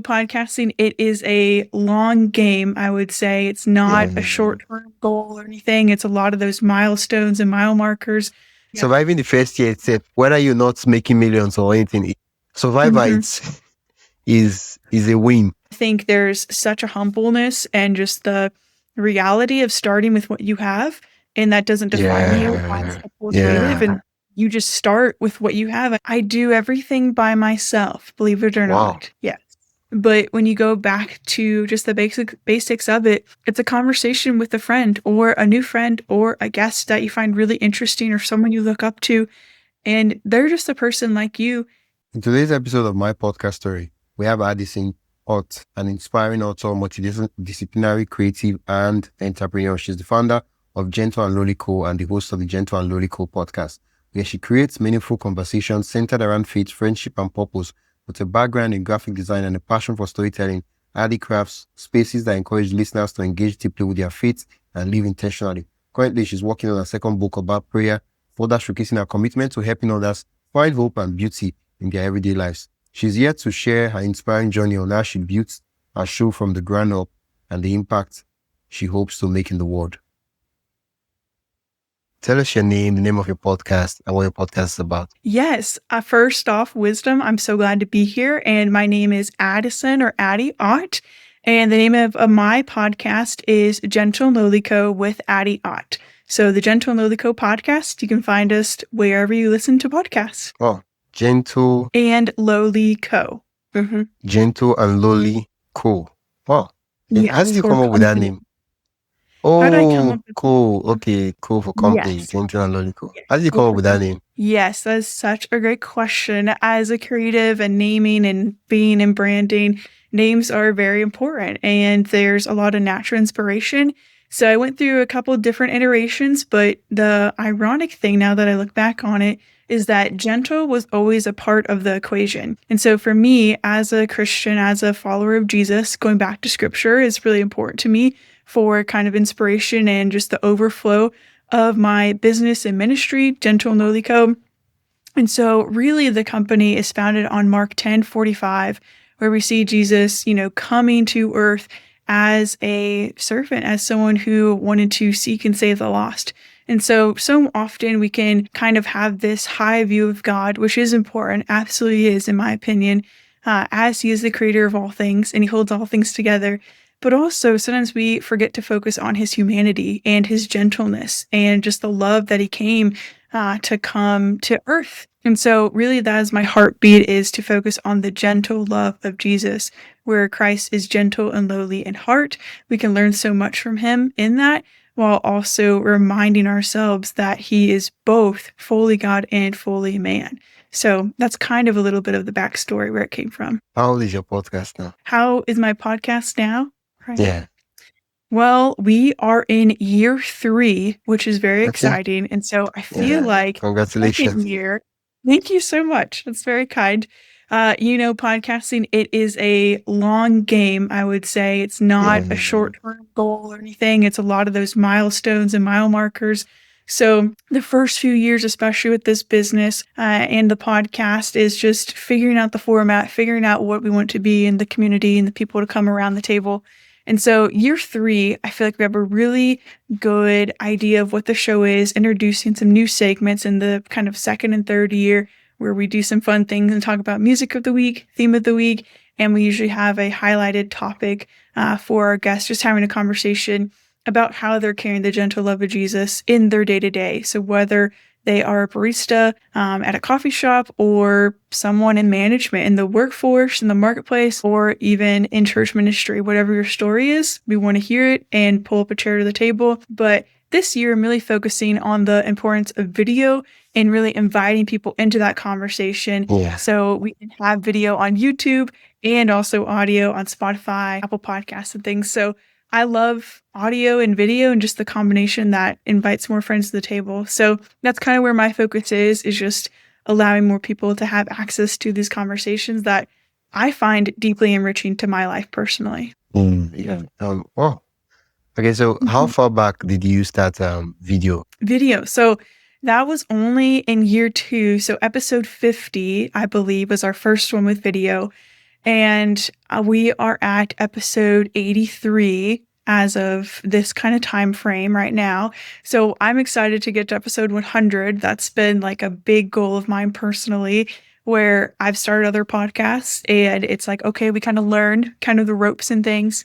Podcasting, it is a long game, I would say. It's not a Yeah. short-term goal or anything. It's a lot of those milestones and mile markers. Yeah. Surviving the first year itself, whether you're not making millions or anything, survivor is a win. I think there's such a humbleness and just the reality of starting with what you have, and that doesn't define you as a creative, and you just start with what you have. I do everything by myself, believe it or Wow. not. Yes. But when you go back to just the basics of it, it's a conversation with a friend or a new friend or a guest that you find really interesting or someone you look up to, and they're just a person like you. In today's episode of my podcast story, we have Addison Ott, an inspiring author, multidisciplinary creative and entrepreneur. She's the founder of Gentle and Loly Co. and the host of the Gentle and Loly Co. podcast, where she creates meaningful conversations centered around faith, friendship, and purpose. With a background in graphic design and a passion for storytelling, Addy crafts spaces that encourage listeners to engage deeply with their faith and live intentionally. Currently, she's working on a second book about prayer, further showcasing her commitment to helping others find hope and beauty in their everyday lives. She's here to share her inspiring journey on how she built her show from the ground up and the impact she hopes to make in the world. Tell us your name, the name of your podcast, and what your podcast is about. Yes. First off, wisdom. I'm so glad to be here. And my name is Addison or Addie Ott. And the name of my podcast is Gentle and Loly Co. with Addie Ott. So the Gentle and Loly Co. podcast, you can find us wherever you listen to podcasts. Oh, Gentle and Loly Co. Mm-hmm. Gentle and Loly Co. Wow. Yes, how did you come up with that name? Oh, cool. Okay, cool for company. Yes. Gentle and Loly Co. How did you come up with that name? Yes, that's such a great question. As a creative and naming and being and branding, names are very important, and there's a lot of natural inspiration. So I went through a couple of different iterations, but the ironic thing now that I look back on it is that gentle was always a part of the equation. And so for me, as a Christian, as a follower of Jesus, going back to scripture is really important to me for kind of inspiration and just the overflow of my business and ministry, Gentle and Loly Co. And so really the company is founded on Mark 10:45, where we see Jesus, coming to earth as a servant, as someone who wanted to seek and save the lost. And so often we can kind of have this high view of God, which is important, absolutely is, in my opinion, as he is the creator of all things and he holds all things together. But also sometimes we forget to focus on his humanity and his gentleness and just the love that he came to come to earth. And so really that is my heartbeat, is to focus on the gentle love of Jesus, where Christ is gentle and lowly in heart. We can learn so much from him in that, while also reminding ourselves that he is both fully God and fully man. So that's kind of a little bit of the backstory where it came from. How old is your podcast now? How is my podcast now? Right. Yeah. Well, we are in year 3, which is very exciting. And so I feel like congratulations. Year. Thank you so much. That's very kind. Podcasting, it is a long game, I would say. It's not a short-term goal or anything. It's a lot of those milestones and mile markers. So the first few years, especially with this business and the podcast, is just figuring out the format, figuring out what we want to be in the community and the people to come around the table. And so year 3, I feel like we have a really good idea of what the show is, introducing some new segments in the kind of second and third year, where we do some fun things and talk about music of the week, theme of the week, and we usually have a highlighted topic for our guests, just having a conversation about how they're carrying the gentle love of Jesus in their day-to-day. So whether they are a barista at a coffee shop, or someone in management, in the workforce, in the marketplace, or even in church ministry, whatever your story is, we want to hear it and pull up a chair to the table. But this year, I'm really focusing on the importance of video and really inviting people into that conversation. Yeah. So we can have video on YouTube and also audio on Spotify, Apple Podcasts, and things. So I love audio and video and just the combination that invites more friends to the table. So that's kind of where my focus is just allowing more people to have access to these conversations that I find deeply enriching to my life personally. Yeah. Wow. Okay, so how far back did you start video? Video. So that was only in year 2. So episode 50, I believe, was our first one with video. And we are at episode 83 as of this kind of time frame right now. So I'm excited to get to episode 100. That's been like a big goal of mine personally, where I've started other podcasts and it's like, okay, we kind of learned kind of the ropes and things.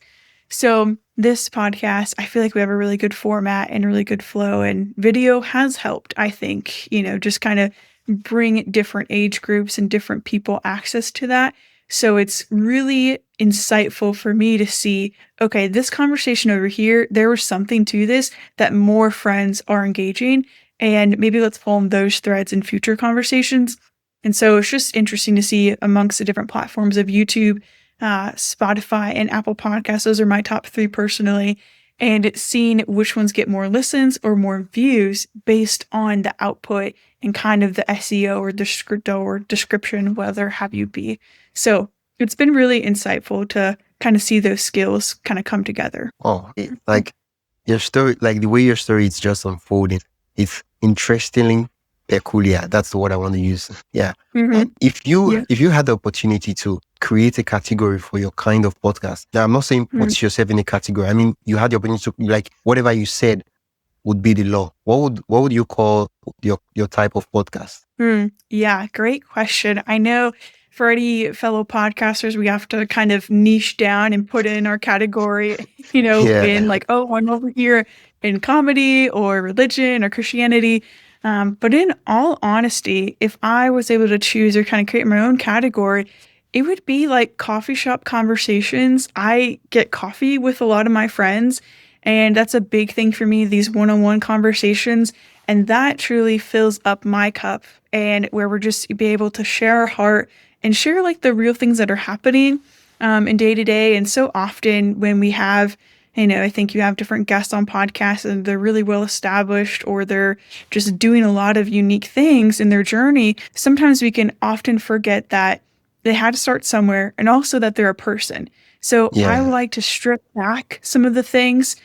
So this podcast, I feel like we have a really good format and really good flow, and video has helped, I think, just kind of bring different age groups and different people access to that. So it's really insightful for me to see, okay, this conversation over here, there was something to this that more friends are engaging, and maybe let's pull on those threads in future conversations. And so it's just interesting to see amongst the different platforms of YouTube, Spotify, and Apple Podcasts. Those are my top three personally. And seeing which ones get more listens or more views based on the output and kind of the SEO or description, whether have you be. So it's been really insightful to kind of see those skills kind of come together. Oh, like your story, like the way your story is just unfolding, it's interestingly peculiar. That's the word I want to use. Yeah. Mm-hmm. If you had the opportunity to create a category for your kind of podcast, now I'm not saying put yourself in a category. I mean, you had the opportunity to, like, whatever you said would be the law. What would you call your type of podcast? Yeah, great question. I know for any fellow podcasters, we have to kind of niche down and put in our category, in like, oh, I'm over here in comedy or religion or Christianity. But in all honesty, if I was able to choose or kind of create my own category, it would be like coffee shop conversations. I get coffee with a lot of my friends, and that's a big thing for me, these one-on-one conversations. And that truly fills up my cup, and where we're just be able to share our heart and share like the real things that are happening in day to day. And so often when we have, I think you have different guests on podcasts and they're really well established, or they're just doing a lot of unique things in their journey. Sometimes we can often forget that they had to start somewhere, and also that they're a person. So I like to strip back some of the things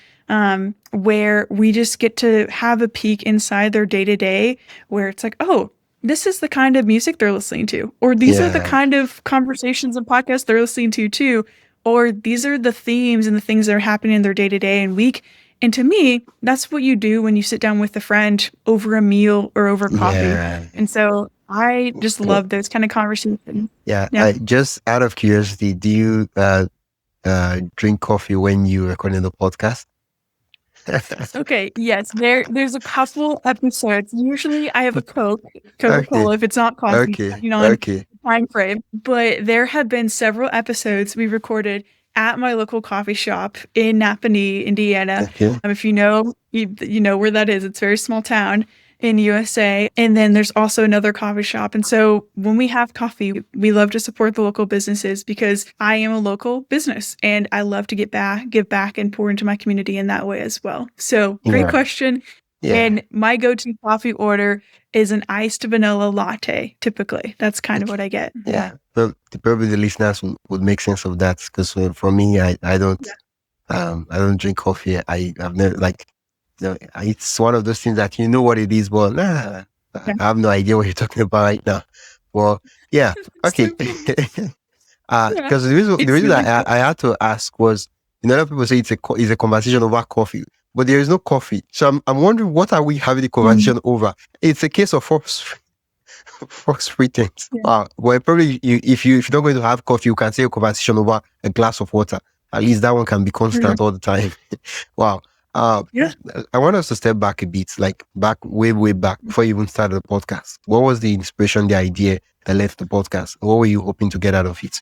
where we just get to have a peek inside their day to day, where it's like, oh, this is the kind of music they're listening to, or these are the kind of conversations and podcasts they're listening to too, or these are the themes and the things that are happening in their day to day and week. And to me, that's what you do when you sit down with a friend over a meal or over coffee. And so I just love those kind of conversations. Yeah. Just out of curiosity, do you drink coffee when you recording the podcast? Okay, yes, there's a couple episodes. Usually I have a Coca-Cola if it's not coffee, depending on time frame. But there have been several episodes we recorded at my local coffee shop in Napanee, Indiana. If you know, you know where that is. It's a very small town in USA. And then there's also another coffee shop. And so when we have coffee, we love to support the local businesses, because I am a local business and I love to give back and pour into my community in that way as well. So great question. And my go-to coffee order is an iced vanilla latte. Typically, that's kind of what I get. Yeah. Well, probably the listeners would make sense of that, because for me, I don't drink coffee. I've never it's one of those things that you know what it is, but I have no idea what you're talking about right now. Well, yeah, okay. Because the reason I had to ask was, a lot of people say it's a conversation over coffee, but there is no coffee. So I'm wondering, what are we having the conversation over? It's a case of free things. Well, probably if you're not going to have coffee, you can say a conversation over a glass of water. At least that one can be constant all the time. Wow. I want us to step back a bit, like way back before you even started the podcast. What was the inspiration, the idea that led the podcast? What were you hoping to get out of it?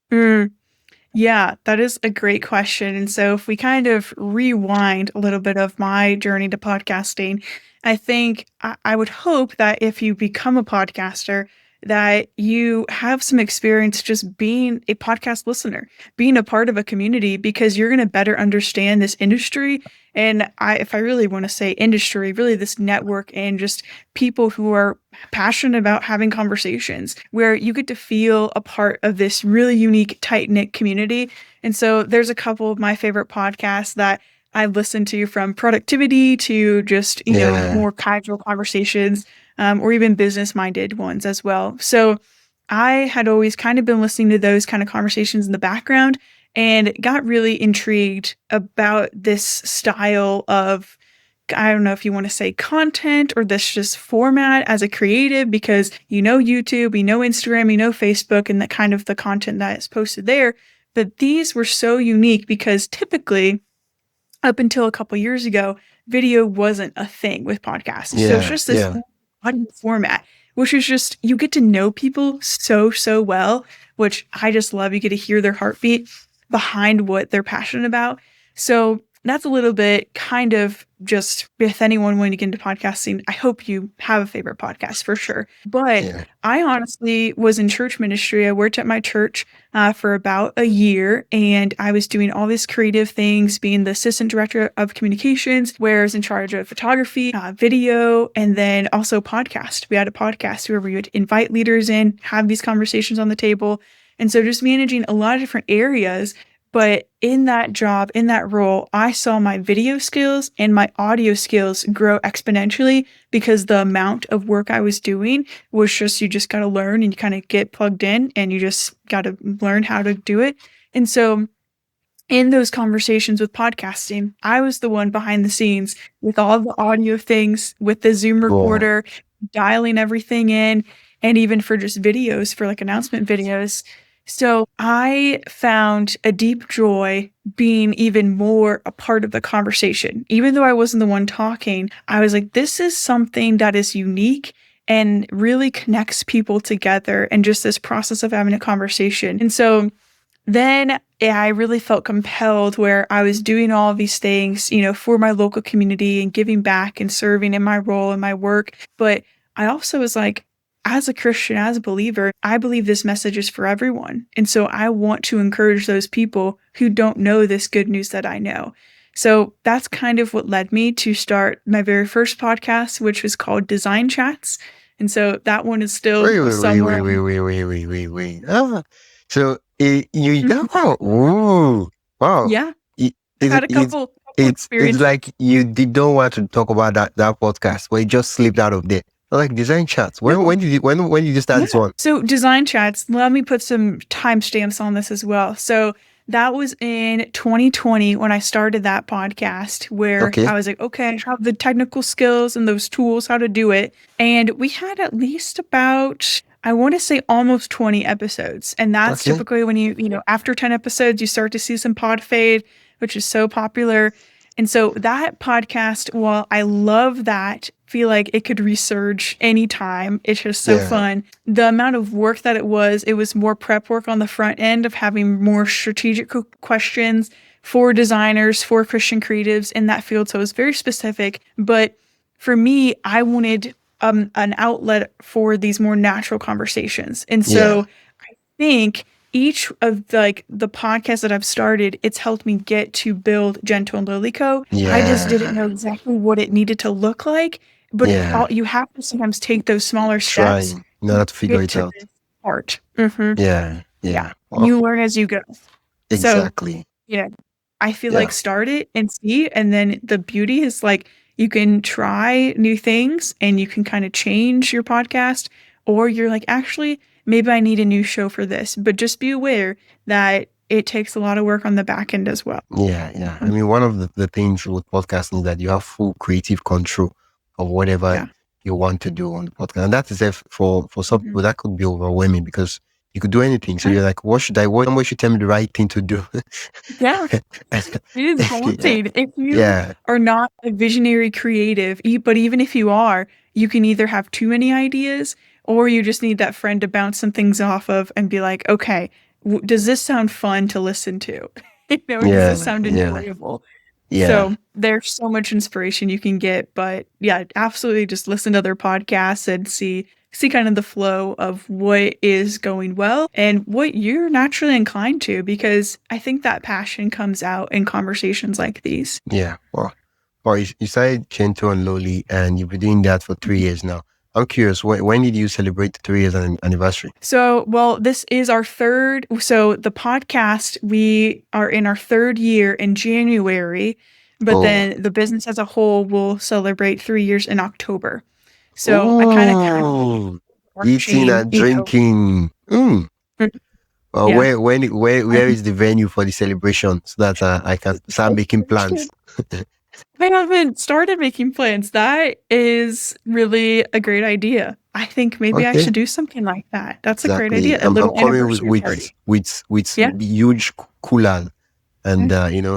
Yeah, that is a great question. And so if we kind of rewind a little bit of my journey to podcasting, I think I would hope that if you become a podcaster, that you have some experience just being a podcast listener, being a part of a community, because you're going to better understand this industry. And if I really want to say industry, really this network and just people who are passionate about having conversations, where you get to feel a part of this really unique, tight-knit community. And so there's a couple of my favorite podcasts that I listen to, from productivity to just, more casual conversations, or even business-minded ones as well. So I had always kind of been listening to those kind of conversations in the background and got really intrigued about this style of, I don't know if you want to say content or this just format as a creative, because YouTube, Instagram, Facebook, and that kind of the content that is posted there. But these were so unique because typically, up until a couple years ago, video wasn't a thing with podcasts. So it's Yeah, just this yeah. audio format, which is just, you get to know people so, so well, which I just love. You get to hear their heartbeat behind what they're passionate about. So that's a little bit kind of just with anyone wanting to get into podcasting. I hope you have a favorite podcast for sure. But Yeah. I honestly was in church ministry. I worked at my church for about a year, and I was doing all these creative things, being the assistant director of communications, where I was in charge of photography, video, and then also podcast. We had a podcast where we would invite leaders in, have these conversations on the table. And so just managing a lot of different areas. But in that job, in that role, I saw my video skills and my audio skills grow exponentially because the amount of work I was doing was just, you just got to learn and you kind of get plugged in and you just got to learn how to do it. And so in those conversations with podcasting, I was the one behind the scenes with all the audio things, with the Zoom Wow. recorder, dialing everything in, and even for just videos, for like announcement videos. So I found a deep joy being even more a part of the conversation. Even though I wasn't the one talking, I was like, this is something that is unique and really connects people together, and just this process of having a conversation. And so then I really felt compelled, where I was doing all of these things, for my local community and giving back and serving in my role and my work. But I also was like, as a Christian, as a believer, I believe this message is for everyone. And so I want to encourage those people who don't know this good news that I know. So that's kind of what led me to start my very first podcast, which was called Design Chats. And so that one is still Wait, wait, wait, somewhere wait, wait, on. wait, wait, wait, wait, wait. So you Mhm. wow, ooh, wow. Yeah, It, I've it's had a it's couple it's experiences. like you don't want to talk about that podcast, but it just slipped out of there. Like design chats. No. When did you start Yeah. this one? So design chats, let me put some timestamps on this as well. So that was in 2020 when I started that podcast, where Okay, I was like, okay, I have the technical skills and those tools, how to do it. And we had at least about, I want to say almost 20 episodes. And that's okay, typically when after 10 episodes, you start to see some pod fade, which is so popular. And so that podcast, while I love that, feel like it could resurge anytime. It's just so yeah, fun. The amount of work that it was more prep work on the front end of having more strategic questions for designers, for Christian creatives in that field. So it was very specific. But for me, I wanted an outlet for these more natural conversations. And yeah, so I think each of the podcasts that I've started, it's helped me get to build Gentle and Lowly Co. I just didn't yeah, know exactly what it needed to look like, but yeah. you have to sometimes take those smaller steps Trying in order to figure get it to out. this part. Yeah, Yeah, yeah. Well, you learn as you go. So, exactly. you know, I feel like Yeah, start it and see, and then the beauty is like you can try new things and you can kind of change your podcast, or you're like, actually, maybe I need a new show for this. But just be aware that it takes a lot of work on the back end as well. yeah, yeah. I Mhm. mean, one of the things with podcasting is that you have full creative control of whatever Yeah. you want to do on the podcast. And that is if for some Mhm. people that could be overwhelming because you could do anything. So Yeah. you're like, what should I what somebody should tell me the right thing to do? Yeah. It is Yeah. daunting. If you Yeah. are not a visionary creative, but even if you are, you can either have too many ideas, or you just need that friend to bounce some things off of and be like, okay, does this sound fun to listen to? Does this Yeah. sound Yeah. enjoyable? Yeah. So there's so much inspiration you can get, but yeah, absolutely just listen to other podcasts and see kind of the flow of what is going well and what you're naturally inclined to, because I think that passion comes out in conversations like these. Yeah. Well, you started Gentle and Lowly and you've been doing that for 3 years now. I'm curious, when did you celebrate the 3 years anniversary? So, well, this is our third. So, the podcast, we are in our third year in January, but Oh. then the business as a whole will celebrate 3 years in October. So, I kind of Ooh. Eating marching, and drinking. Mm, Well, yeah. where is the venue for the celebration so that I can start making plans? I haven't started making plans. That is really a great idea. I think maybe I Okay, should do something like that. That's a great exactly. idea. A I'm little coming anniversary party. with Yeah. huge cooler and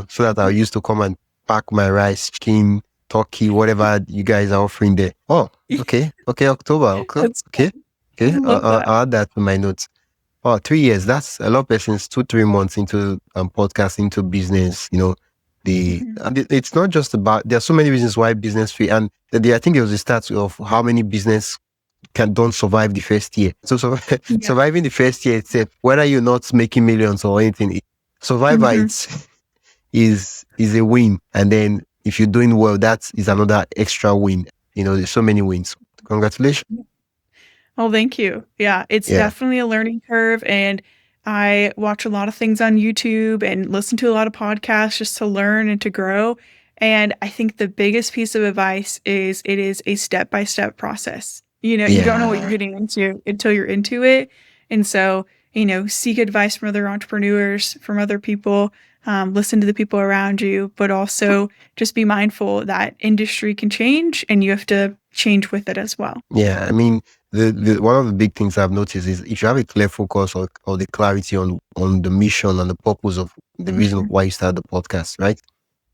so that I'll used to come and pack my rice, chicken, turkey, whatever you guys are offering there. Oh, okay, October, okay, That's okay, I okay. love that. I'll add that to my notes. Oh, 3 years. That's a lot of persons, 2, 3 months into podcast, into business, Mhm. and it's not just about, there are so many reasons why business fail. And I think there was a stat of how many business don't survive the first year. So Yeah. surviving the first year itself, whether you're not making millions or anything, survivor Mhm. is a win. And then if you're doing well, that is another extra win. There's so many wins. Congratulations. Oh, thank you. Yeah, it's Yeah. definitely a learning curve, and I watch a lot of things on YouTube and listen to a lot of podcasts just to learn and to grow. And I think the biggest piece of advice is it is a step-by-step process. You don't know what you're Yeah. getting into until you're into it. And so, seek advice from other entrepreneurs, from other people, listen to the people around you, but also just be mindful that industry can change and you have to change with it as well. Yeah, I mean, the one of the big things I've noticed is if you have a clear focus or the clarity on the mission and the purpose of the reason why you start the podcast, right?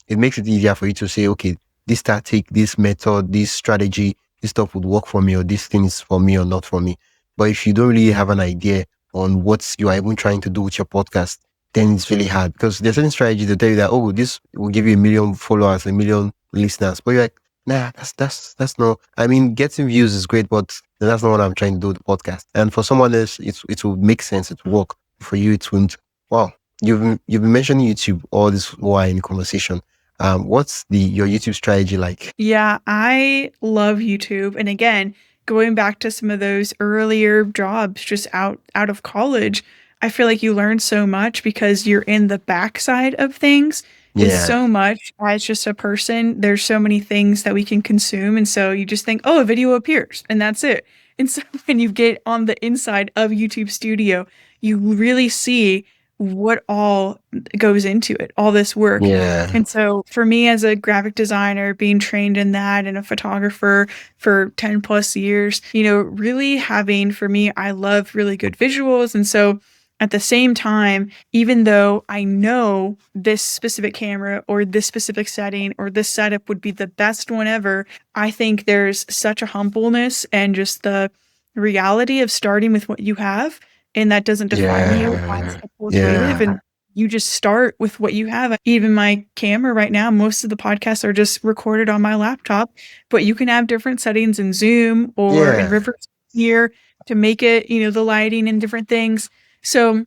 It makes it easier for you to say, okay, this tactic, this method, this strategy, this stuff would work for me, or this thing is for me or not for me. But if you don't really have an idea on what you are even trying to do with your podcast, then it's really hard because there's certain strategy to tell you that, oh, this will give you 1 million followers, 1 million listeners. But you're like, nah, that's not, I mean, getting views is great, but that's not what I'm trying to do with the podcast. And for someone else, it will make sense, it will work. For you, it won't. Wow. You've been mentioning YouTube all this while in the conversation. What's your YouTube strategy like? Yeah, I love YouTube. And again, going back to some of those earlier jobs just out of college, I feel like you learn so much because you're in the backside of things. With Yeah, so much as just a person, there's so many things that we can consume. And so you just think, oh, a video appears and that's it. And so when you get on the inside of YouTube Studio, you really see what all goes into it, all this work. yeah, And so for me as a graphic designer, being trained in that and a photographer for 10 plus years, really having for me, I love really good visuals. And so at the same time, even though I know this specific camera or this specific setting or this setup would be the best one ever, I think there's such a humbleness and just the reality of starting with what you have. And that doesn't define you as yeah, a poor creative. yeah, And you just start with what you have. Even my camera right now, most of the podcasts are just recorded on my laptop, but you can have different settings in Zoom or in yeah. River here to make it, the lighting and different things. So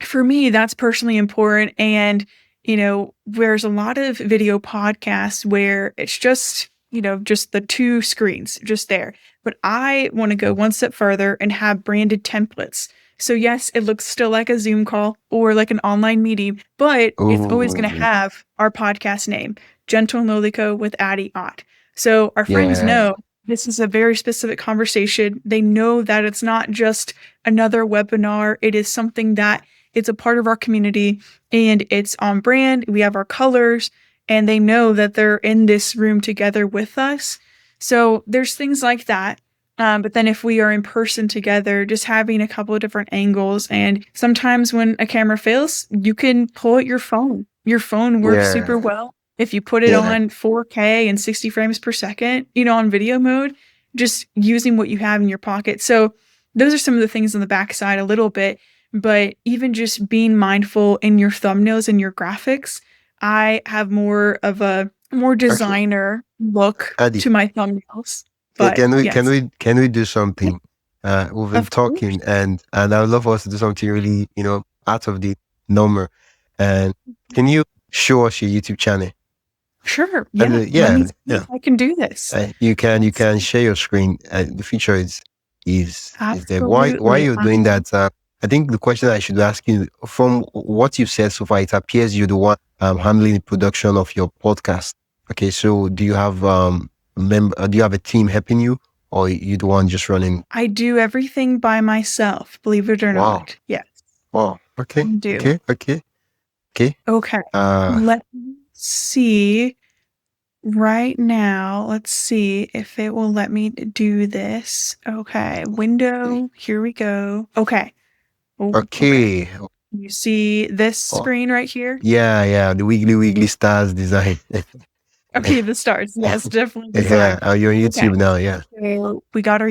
for me, that's personally important. And, there's a lot of video podcasts where it's just the two screens just there. But I want to go one step further and have branded templates. So yes, it looks still like a Zoom call or like an online meeting, but it's always going to Oh, have our podcast name, Gentle and Lowly Co. with Addie Ott. So our friends yeah, know this is a very specific conversation. They know that it's not just another webinar. It is something that it's a part of our community and it's on brand. We have our colors and they know that they're in this room together with us. So there's things like that. But then if we are in person together, just having a couple of different angles. And sometimes when a camera fails, you can pull out your phone. Your phone works super yeah, well. If you put it yeah. on 4K and 60 frames per second, on video mode, just using what you have in your pocket. So those are some of the things on the backside a little bit. But even just being mindful in your thumbnails and your graphics, I have more of a more Okay, designer look Adi, to my thumbnails. can, But can we can yes, we can we do something? We've been of course. talking, and I would love for us to do something really, out of the normal. And can you show us your YouTube channel? Sure. And Yeah. Let me yeah, see if yeah. I can do this. You can Let's share your screen. The feature is there. Why absolutely. you're doing that? I think the question I should ask you, from what you've said so far, it appears you're the one handling the production of your podcast. Okay, so do you have do you have a team helping you, or you the one just running? I do everything by myself, believe it or Wow. not. Yes, Wow. Okay. I do. Okay. Okay. Okay. Okay. Let me see. Right now, let's see if it will let me do this. Okay, window, here we go. Okay. Oh, okay. Okay. You see this Oh, screen right here? yeah. The wiggly stars design. Okay, the stars. Yes, definitely Yeah. design. You're on Okay. YouTube now. Yeah. So we got our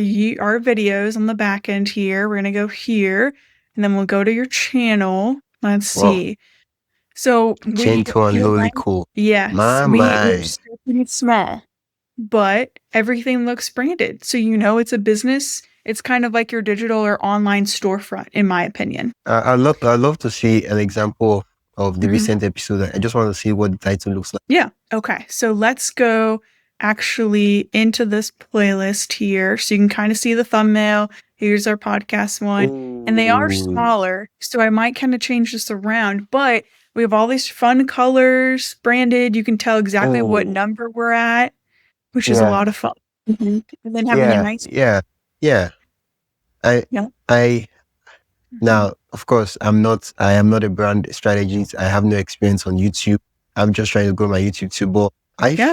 videos on the back end here. We're gonna go here, and then we'll go to your channel. Let's Wow. see. So we Gentle and you're lowly right. cool. Yes, My we're my. still pretty small, but everything looks branded. So you know it's a business. It's kind of like your digital or online storefront, in my opinion. I love to see an example of the Mhm. recent episode. I just want to see what the title looks like. Yeah. Okay. So let's go actually into this playlist here. So you can kind of see the thumbnail. Here's our podcast one. And they are Ooh. smaller. So I might kind of change this around, but we have all these fun colors branded. You can tell exactly what Oh. number we're at, which is a Yeah. lot of fun. And then having a Yeah. nice, Yeah. Yeah. I yeah. I Mhm. Now, of course, I am not a brand strategist. I have no experience on YouTube. I'm just trying to grow my YouTube too. But Yeah.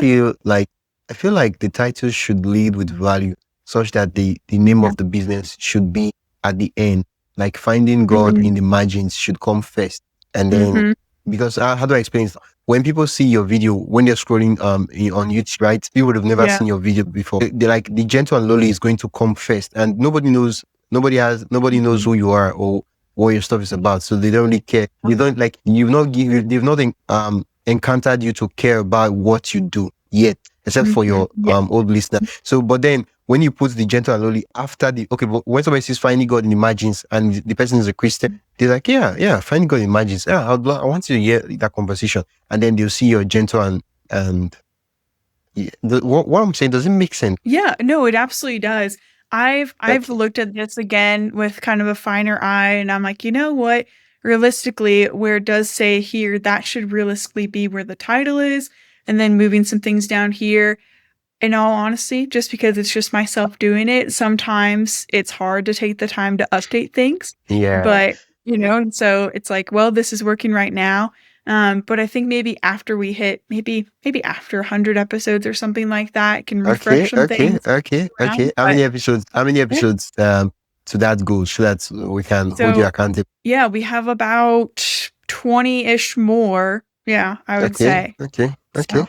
I feel like the title should lead with value, such that the name Yeah. of the business should be at the end. Like finding God Mhm. in the margins should come first. And then, Mhm. because how do I explain this? When people see your video, when they're scrolling on YouTube, right? People would have never Yeah. seen your video before. They're like, the gentle and lowly is going to come first. And nobody knows Mhm. who you are or what your stuff is about. So they don't really care. They don't like they've not encountered you to care about what you do yet, except for Mhm. your Yeah. old listener. So but then when you put the gentle and lowly after but when somebody says finding God in the margins and the person is a Christian, they're like, yeah, finding God in the margins. Yeah, I want to hear that conversation. And then they'll see your gentle and yeah, what I'm saying doesn't make sense. Yeah, no, it absolutely does. I've Like, looked at this again with kind of a finer eye, and I'm like, you know what? Realistically, where it does say here, that should realistically be where the title is, and then moving some things down here. In all honesty, just because it's just myself doing it, sometimes it's hard to take the time to update things. yeah. But, and so it's like, well, this is working right now. But I think maybe after we hit maybe after 100 episodes or something like that, can refresh some things Okay. around. But How many yeah, episodes to that goal so that we can hold you so accountable? yeah, we have about 20-ish more. Yeah, I would Okay, say. okay, okay, So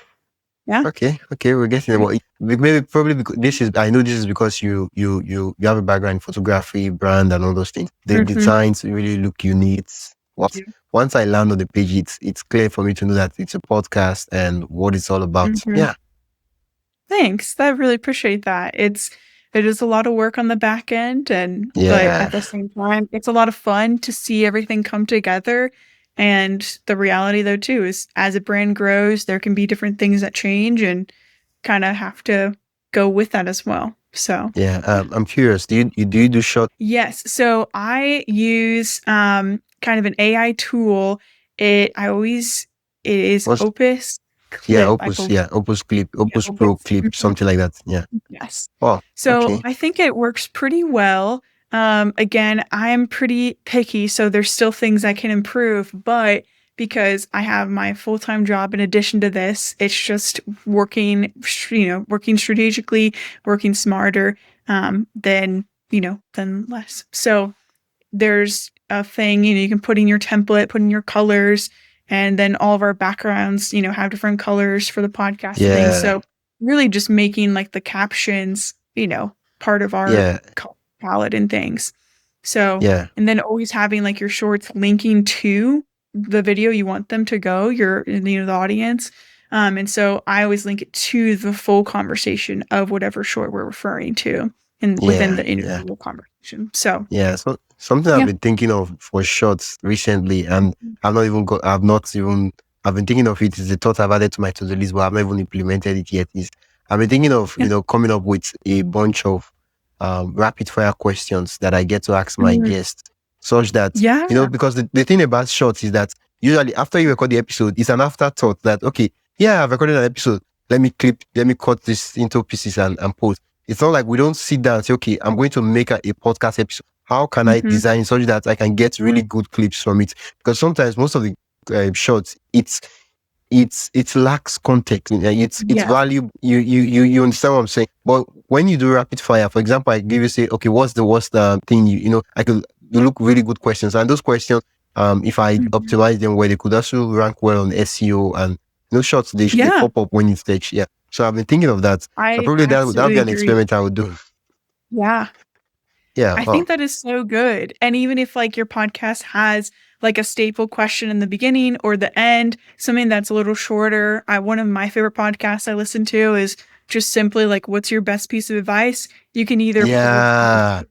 yeah. okay. We're getting Great. about maybe probably because I know this is because you have a background in photography, brand, and all those things. The Mhm. designs really look unique. Yeah. Once I land on the page, it's clear for me to know that it's a podcast and what it's all about. Mhm. Yeah, Thanks. I really appreciate that. It is a lot of work on the back end but yeah, at the same time, it's a lot of fun to see everything come together. And the reality though too is as a brand grows, there can be different things that change and kind of have to go with that as well. So yeah. I'm curious. Do you do short? yes. So I use kind of an AI tool. It is What's Opus Clip, I believe. Opus Clip, Yeah, Opus Pro Opus. Clip, something like that. Yeah. Yes. Oh, So okay. I think it works pretty well. Again, I am pretty picky, so there's still things I can improve, but because I have my full-time job in addition to this, it's just working strategically, working smarter, than less. So there's a thing, you can put in your template, put in your colors, and then all of our backgrounds, have different colors for the podcast and things. Yeah, So really just making like the captions, part of our yeah, color palette and things. So, yeah, and then always having like your shorts linking to the video you want them to go, the audience. And so I always link it to the full conversation of whatever short we're referring to and within yeah, the yeah. individual conversation. So Yeah, so something I've yeah. been thinking of for shorts recently, and I've been thinking of it. Is a thought I've added to my to-do list, but I've not even implemented it yet. Is I've been thinking of, Yeah. coming up with a bunch of rapid fire questions that I get to ask my Mhm. guests, such that, Yeah. because the thing about shorts is that usually after you record the episode, it's an afterthought that, okay, yeah, I've recorded an episode. Let me cut this into pieces and post. It's not like we don't sit down and say, okay, I'm going to make a podcast episode. How can I Mm-hmm. design such that I can get really good clips from it? Because sometimes most of the shots, it lacks context. It's Yeah. value. You understand what I'm saying? But when you do rapid fire, for example, I give you say, okay, what's the worst thing I could you look really good questions, and those questions, if I Mhm. optimize them well, they could also rank well on SEO, and shots they Yeah. pop up when you search. Yeah. So I've been thinking of that. So I probably that'll absolutely be an agree. experiment I would do. Yeah. Yeah. I Oh. think that is so good. And even if like your podcast has like a staple question in the beginning or the end, something that's a little shorter. One of my favorite podcasts I listen to is just simply like, what's your best piece of advice? You can either pull Yeah.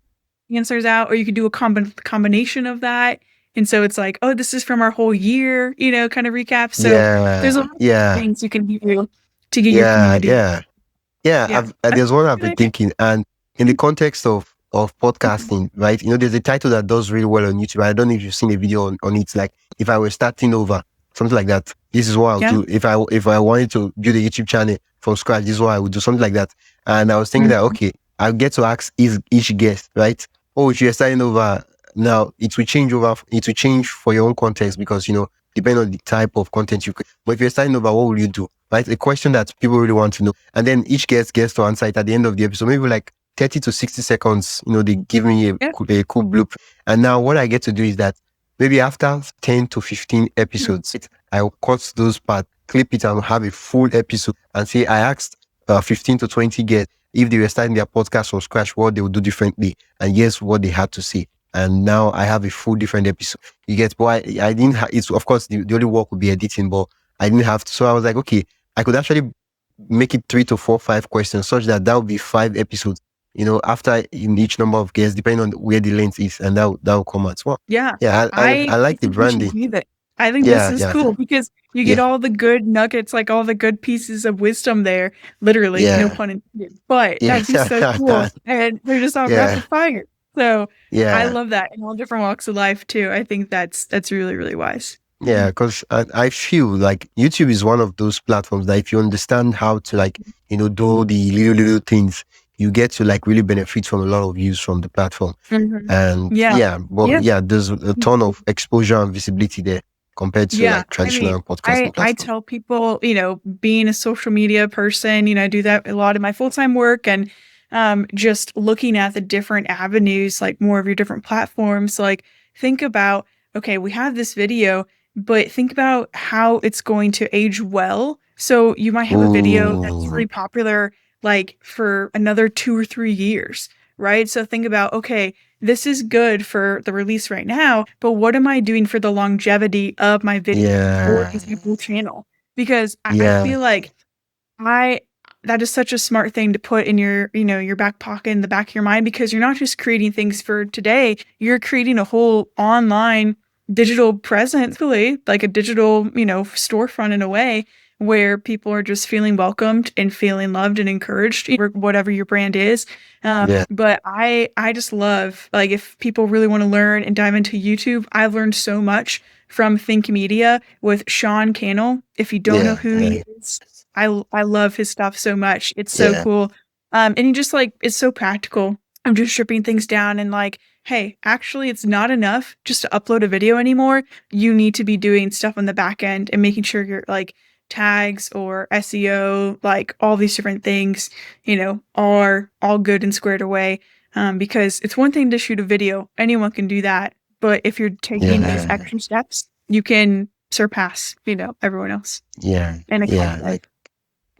answers out or you can do a combination of that. And so it's like, oh, this is from our whole year, kind of recap. So there's a Yeah. lot of Yeah. things you can do to get your Yeah. community. Yeah. Yeah, Yeah. I think there's one that's I've a good been idea. thinking, and in the context of podcasting, right? There's a title that does really well on YouTube. I don't know if you've seen a video on it. Like, if I were starting over, something like that. This is what I'll Yeah. do. If I wanted to build a YouTube channel from scratch, this is what I would do, something like that. And I was thinking that, Mhm. okay, I'll get to ask each guest, right? Oh, if you're starting over now, it will change over. It will change for your own context because depending on the type of content you. But if you're starting over, what will you do? Right? A question that people really want to know. And then each guest gets to answer it at the end of the episode, maybe like 30 to 60 seconds. They give me Yeah. a cool bloop. And now what I get to do is that maybe after 10 to 15 episodes, I'll cut those parts, clip it, and have a full episode and say, I asked 15 to 20 guests if they were starting their podcast from scratch, what they would do differently. And guess what they had to say. And now I have a full different episode. You get, but I didn't it's of course the only work would be editing, but I didn't have to. So I was like, okay, I could actually make it 3 to 4, 5 questions, such that would be 5 episodes. After in each number of guests, depending on where the length is, and that will come out. Well, Yeah. yeah, I I like the think we should branding. do that. I think this Yeah, is yeah, cool because you get yeah, all the good nuggets, like all the good pieces of wisdom there, literally, no yeah, pun intended. But yeah, that'd be so cool. And they're just all yeah, rapid fire. So I yeah. love that in all different walks of life too. I think that's really, really wise. Yeah, because I feel like YouTube is one of those platforms that if you understand how to do the little things, you get to really benefit from a lot of views from the platform. Mhm. And Yeah. yeah, but Yeah. yeah, there's a ton of exposure and visibility there compared to Yeah, I mean, traditional podcasting I platforms. tell people, being a social media person, I do that a lot in my full-time work and just looking at the different avenues, like more of your different platforms, like think about, okay, we have this video, but think about how it's going to age well. So you might have a video that's Ooh, really popular like for another 2 or 3 years, right? So think about, okay, this is good for the release right now, but what am I doing for the longevity of my video or yeah, this YouTube channel? Because I yeah, feel like I that is such a smart thing to put in your back pocket, in the back of your mind, because you're not just creating things for today, you're creating a whole online digital presence, really, like a digital, storefront in a way where people are just feeling welcomed and feeling loved and encouraged, or whatever your brand is. yeah, But I just love, like, if people really want to learn and dive into YouTube, I've learned so much from Think Media with Sean Cannell. If you don't know yeah, who he is, I love his stuff so much. It's so yeah, cool. And he just like is so practical. I'm just stripping things down and like, hey, actually it's not enough just to upload a video anymore. You need to be doing stuff on the back end and making sure your like tags or SEO, like all these different things, are all good and squared away. Because it's one thing to shoot a video. Anyone can do that. But if you're taking those yeah, extra steps, you can surpass, everyone else yeah, in a kind yeah. of way.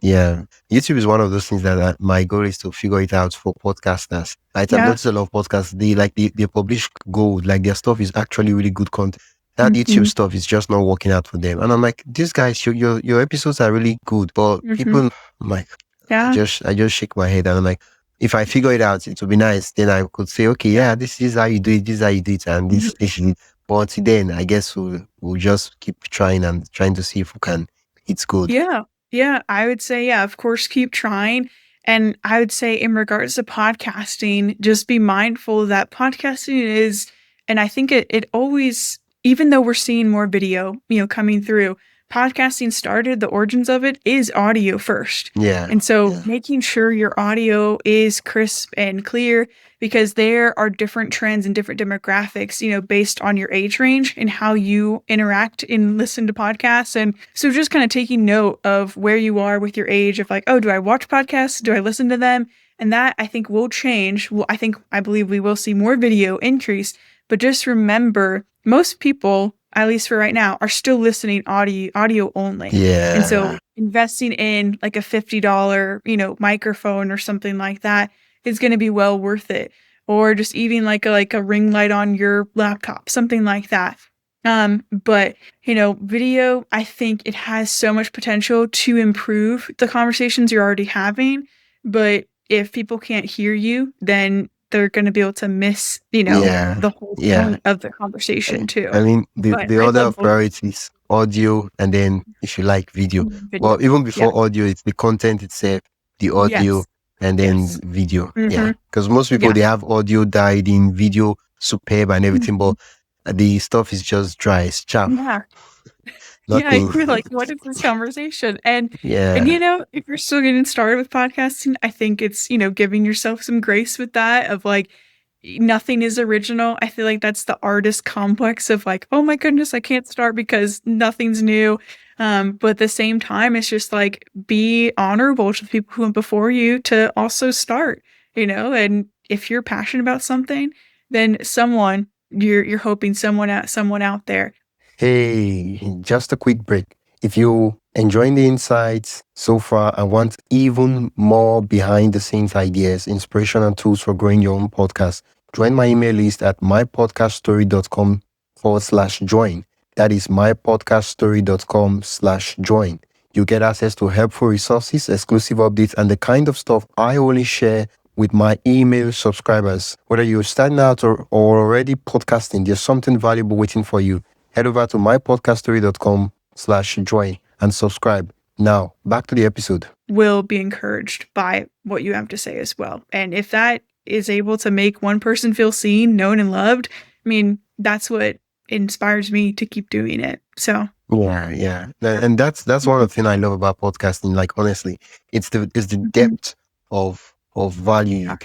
Yeah, YouTube is one of those things that my goal is to figure it out for podcasters. Right, I've Yeah. noticed a lot of podcasts. They publish gold, like their stuff is actually really good content. That YouTube Mhm. stuff is just not working out for them. And I'm like, these guys, your episodes are really good, but Mhm. people, I'm like, Yeah. I just shake my head and I'm like, if I figure it out, it would be nice. Then I could say, okay, Yeah. yeah, this is how you do it, this is how you do it, and Mhm. this is it. But until then, I guess we'll just keep trying and trying to see if we can. It's good. Yeah. Yeah, I would say, yeah, of course, keep trying. And I would say in regards to podcasting, just be mindful that podcasting is, and I think it always, even though we're seeing more video, coming through, podcasting started, the origins of it is audio first. Yeah. And so making sure your audio is crisp and clear, because there are different trends and different demographics, based on your age range and how you interact and listen to podcasts. And so just kind of taking note of where you are with your age of like, oh, do I watch podcasts? Do I listen to them? And that I think will change. Well, I believe we will see more video increase, but just remember, most people, at least for right now, are still listening audio only. Yeah. And so investing in like a $50, microphone or something like that is going to be well worth it. Or just even like a ring light on your laptop, something like that. But video, I think it has so much potential to improve the conversations you're already having. But if people can't hear you, then they're going to be able to miss, the whole point of the conversation too. I mean, But the I other love both. priorities, audio, and then if you like video. Video. Well, even before audio, it's the content itself, the audio, Yes. and then Yes. video. Mhm. Yeah, because most people, Yeah. they have audio died in video, superb and everything, but the stuff is just dry. It's chaff. Yeah. Nothing. You're like, what is this conversation? And Yeah. if you're still getting started with podcasting, I think it's, giving yourself some grace with that of like, nothing is original. I feel like that's the artist complex of like, oh my goodness, I can't start because nothing's new. But at the same time, it's just like, be honorable to the people who went before you to also start, and if you're passionate about something, then you're hoping someone out there. Hey, just a quick break. If you enjoying the insights so far and want even more behind the scenes ideas, inspiration, and tools for growing your own podcast, join my email list at mypodcaststory.com/join. That is mypodcaststory.com/join. You get access to helpful resources, exclusive updates, and the kind of stuff I only share with my email subscribers. Whether you're starting out or already podcasting, there's something valuable waiting for you. Head over to mypodcaststory.com/join and subscribe. Now, back to the episode. Will be encouraged by what you have to say as well. And if that is able to make one person feel seen, known, and loved, I mean, that's what inspires me to keep doing it. So yeah. And that's one of the things I love about podcasting. Like, honestly, it's the depth of value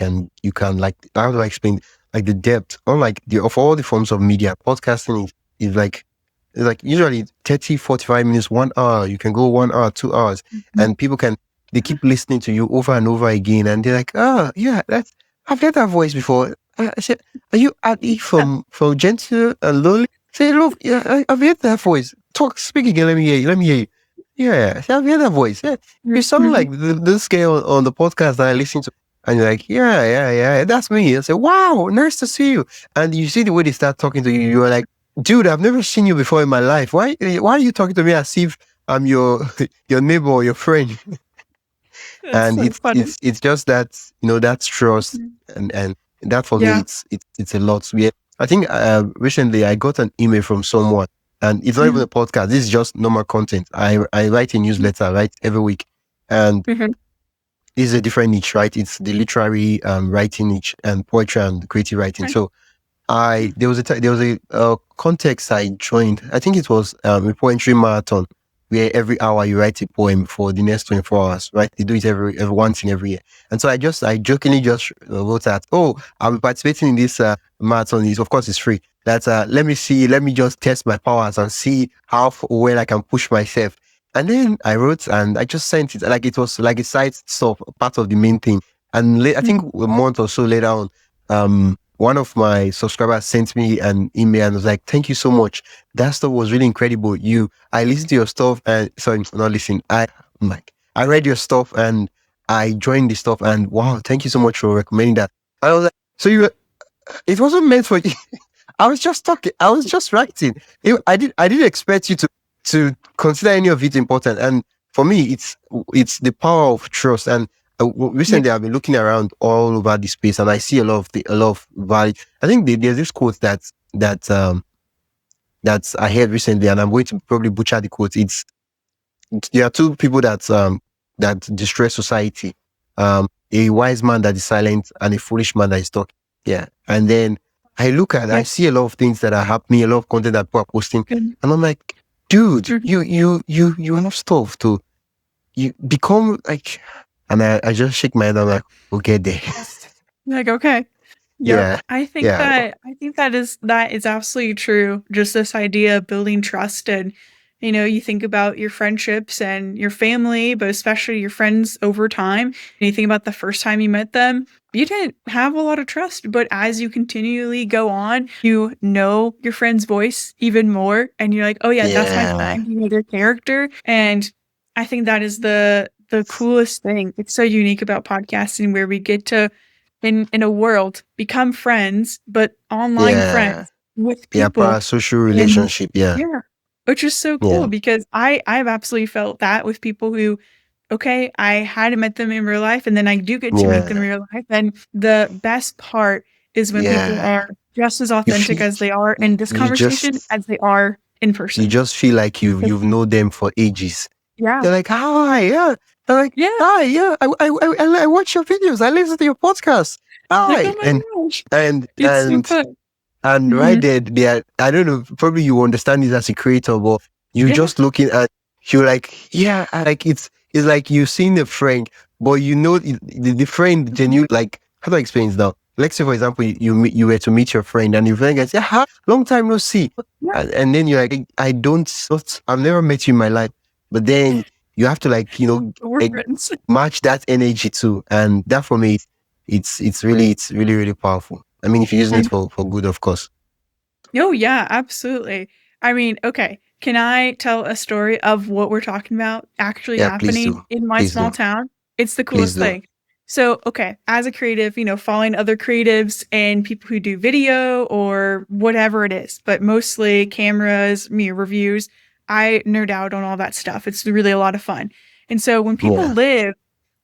you can like, how do I explain? Like the depth, unlike of all the forms of media, podcasting is like usually 30, 45 minutes, 1 hour. You can go 1 hour, 2 hours, and people they keep listening to you over and over again, and they're like, oh yeah, I've heard that voice before. I said, are you Adi from Gentle and Loly? Say, look, yeah, I've heard that voice. Speak again. Let me hear you. Yeah, I've heard that voice. Yeah, you sound like the scale on the podcast that I listen to. And you're like, yeah, that's me. I say, wow, nice to see you. And you see the way they start talking to you, you're like, dude, I've never seen you before in my life. Why are you talking to me as if I'm your neighbor or your friend? And it's just that, that's trust, and that for me, it's a lot. I think recently I got an email from someone, and it's not even a podcast. This is just normal content. I write a newsletter, right, every week, and this is a different niche, right? It's the literary writing niche and poetry and creative writing. So there was a context I joined. I think it was a poetry marathon where every hour you write a poem for the next 24 hours, right? They do it every once in every year. And so I jokingly just wrote that, oh, I'll be participating in this marathon. Of course, it's free. That's let me just test my powers and see how well I can push myself. And then I wrote and I just sent it, like it was like a side stuff, part of the main thing. And I think a month or so later on, one of my subscribers sent me an email and was like, thank you so much. That stuff was really incredible. I listened to your stuff and not listen. I read your stuff and I joined the stuff, and wow, thank you so much for recommending that. I was like, so it wasn't meant for you. I was just talking. I was just writing. I didn't expect you to consider any of it important. And for me, it's the power of trust. And recently, I've been looking around all over the space, and I see a lot of value. I think there's this quote that I heard recently, and I'm going to probably butcher the quote. There are two people that destroy society. A wise man that is silent and a foolish man that is talking. Yeah, and then I look at, I see a lot of things that are happening, a lot of content that people are posting, and I'm like, dude, Mhm. you have stuff to you become like, and I just shake my head. I'm like, we'll get there. Like, okay. Yep. Yeah, I think yeah, that is absolutely true. Just this idea of building trust and you think about your friendships and your family, but especially your friends over time. And you think about the first time you met them, you didn't have a lot of trust, but as you continually go on, you know your friend's voice even more and you're like, "Oh yeah, that's my yeah, friend." You know their character, and I think that is the coolest thing. It's so unique about podcasting where we get to in a world become friends, but online yeah, friends with yeah. people Parasocial in relationship. Yeah, yeah, which is so cool yeah, because I've absolutely felt that with people who okay, I hadn't met them in real life and then I do get to meet them in yeah, real life. And the best part is when people yeah. are just as You authentic feel as they are in this you conversation just as they are in you person. just feel like you've known them for ages. Yeah. They're like, hi, yeah. They're like, Yeah. hi, yeah. I watch your videos. I listen to your podcast. Like, Hi, oh my gosh. and It's so and fun. and right Hmm. there, they are, I don't know. Probably you understand this as a creator, but you Yeah. just looking at you're like, yeah, like it's like you've seen a friend, but you know the friend genuine. Like, how do I explain this now? Let's say, for example, you were to meet your friend, and your friend gets, yeah, long time no see, Yeah. and then you're like, I don't, I've never met you in my life, but then you have to like, We're like, friends. match that energy too, and that for me, it's really really powerful. I mean, if you're using it for good, of course. Oh, yeah, absolutely. I mean, okay, can I tell a story of what we're talking about actually Yeah, please happening do. in my Please small do. town? It's the Please coolest do. thing. So, okay, as a creative, following other creatives and people who do video or whatever it is, but mostly cameras, reviews, I nerd out on all that stuff. It's really a lot of fun. And so when people Yeah. live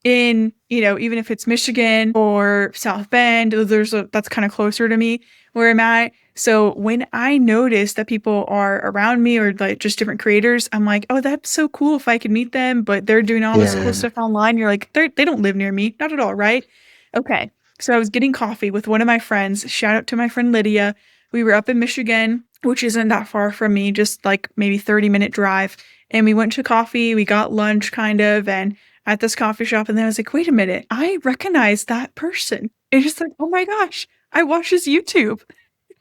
in, even if it's Michigan or South Bend, that's kind of closer to me where I'm at. So when I notice that people are around me or like just different creators, I'm like, oh, that's so cool if I could meet them, but they're doing all this cool Yeah. stuff online. You're like, they don't live near me. Not at all, right? Okay. So I was getting coffee with one of my friends. Shout out to my friend Lydia. We were up in Michigan, which isn't that far from me, just like maybe 30-minute drive. And we went to coffee, we got lunch kind of, and at this coffee shop. And then I was like, wait a minute, I recognize that person. It's just like, oh my gosh, I watch his YouTube.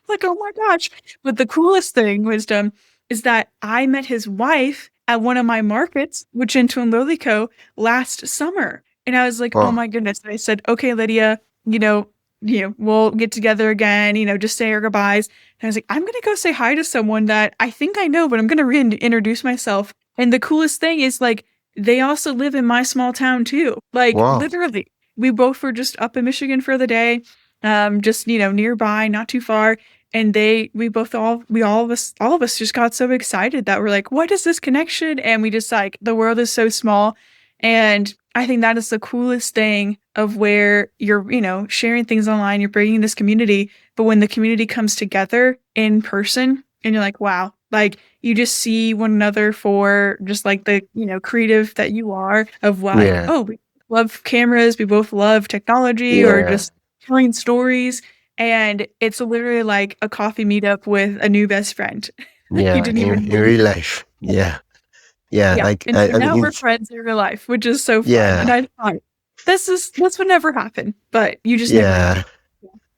Like, oh my gosh. But the coolest thing, Wisdom, is that I met his wife at one of my markets with Gentoo and Loly Co. last summer. And I was like, oh Oh, my goodness. And I said, okay, Lydia, we'll get together again, just say our goodbyes. And I was like, I'm gonna go say hi to someone that I think I know, but I'm gonna reintroduce myself. And the coolest thing is like they also live in my small town too. Like wow. literally. We both were just up in Michigan for the day. Just nearby, not too far, and all of us just got so excited that we're like, what is this connection? And we just like the world is so small. And I think that is the coolest thing of where you're, sharing things online, you're bringing this community, but when the community comes together in person and you're like, wow, like you just see one another for just like the, creative that you are of like, Yeah. oh, we love cameras, we both love technology or Yeah. just telling stories, and it's literally like a coffee meetup with a new best friend. You Yeah. didn't even In believe real it. life. Yeah. Yeah. Yeah. Like, And so and now we're it's, friends in real life, which is so fun. And yeah. I thought, this would never happen, but you just never know.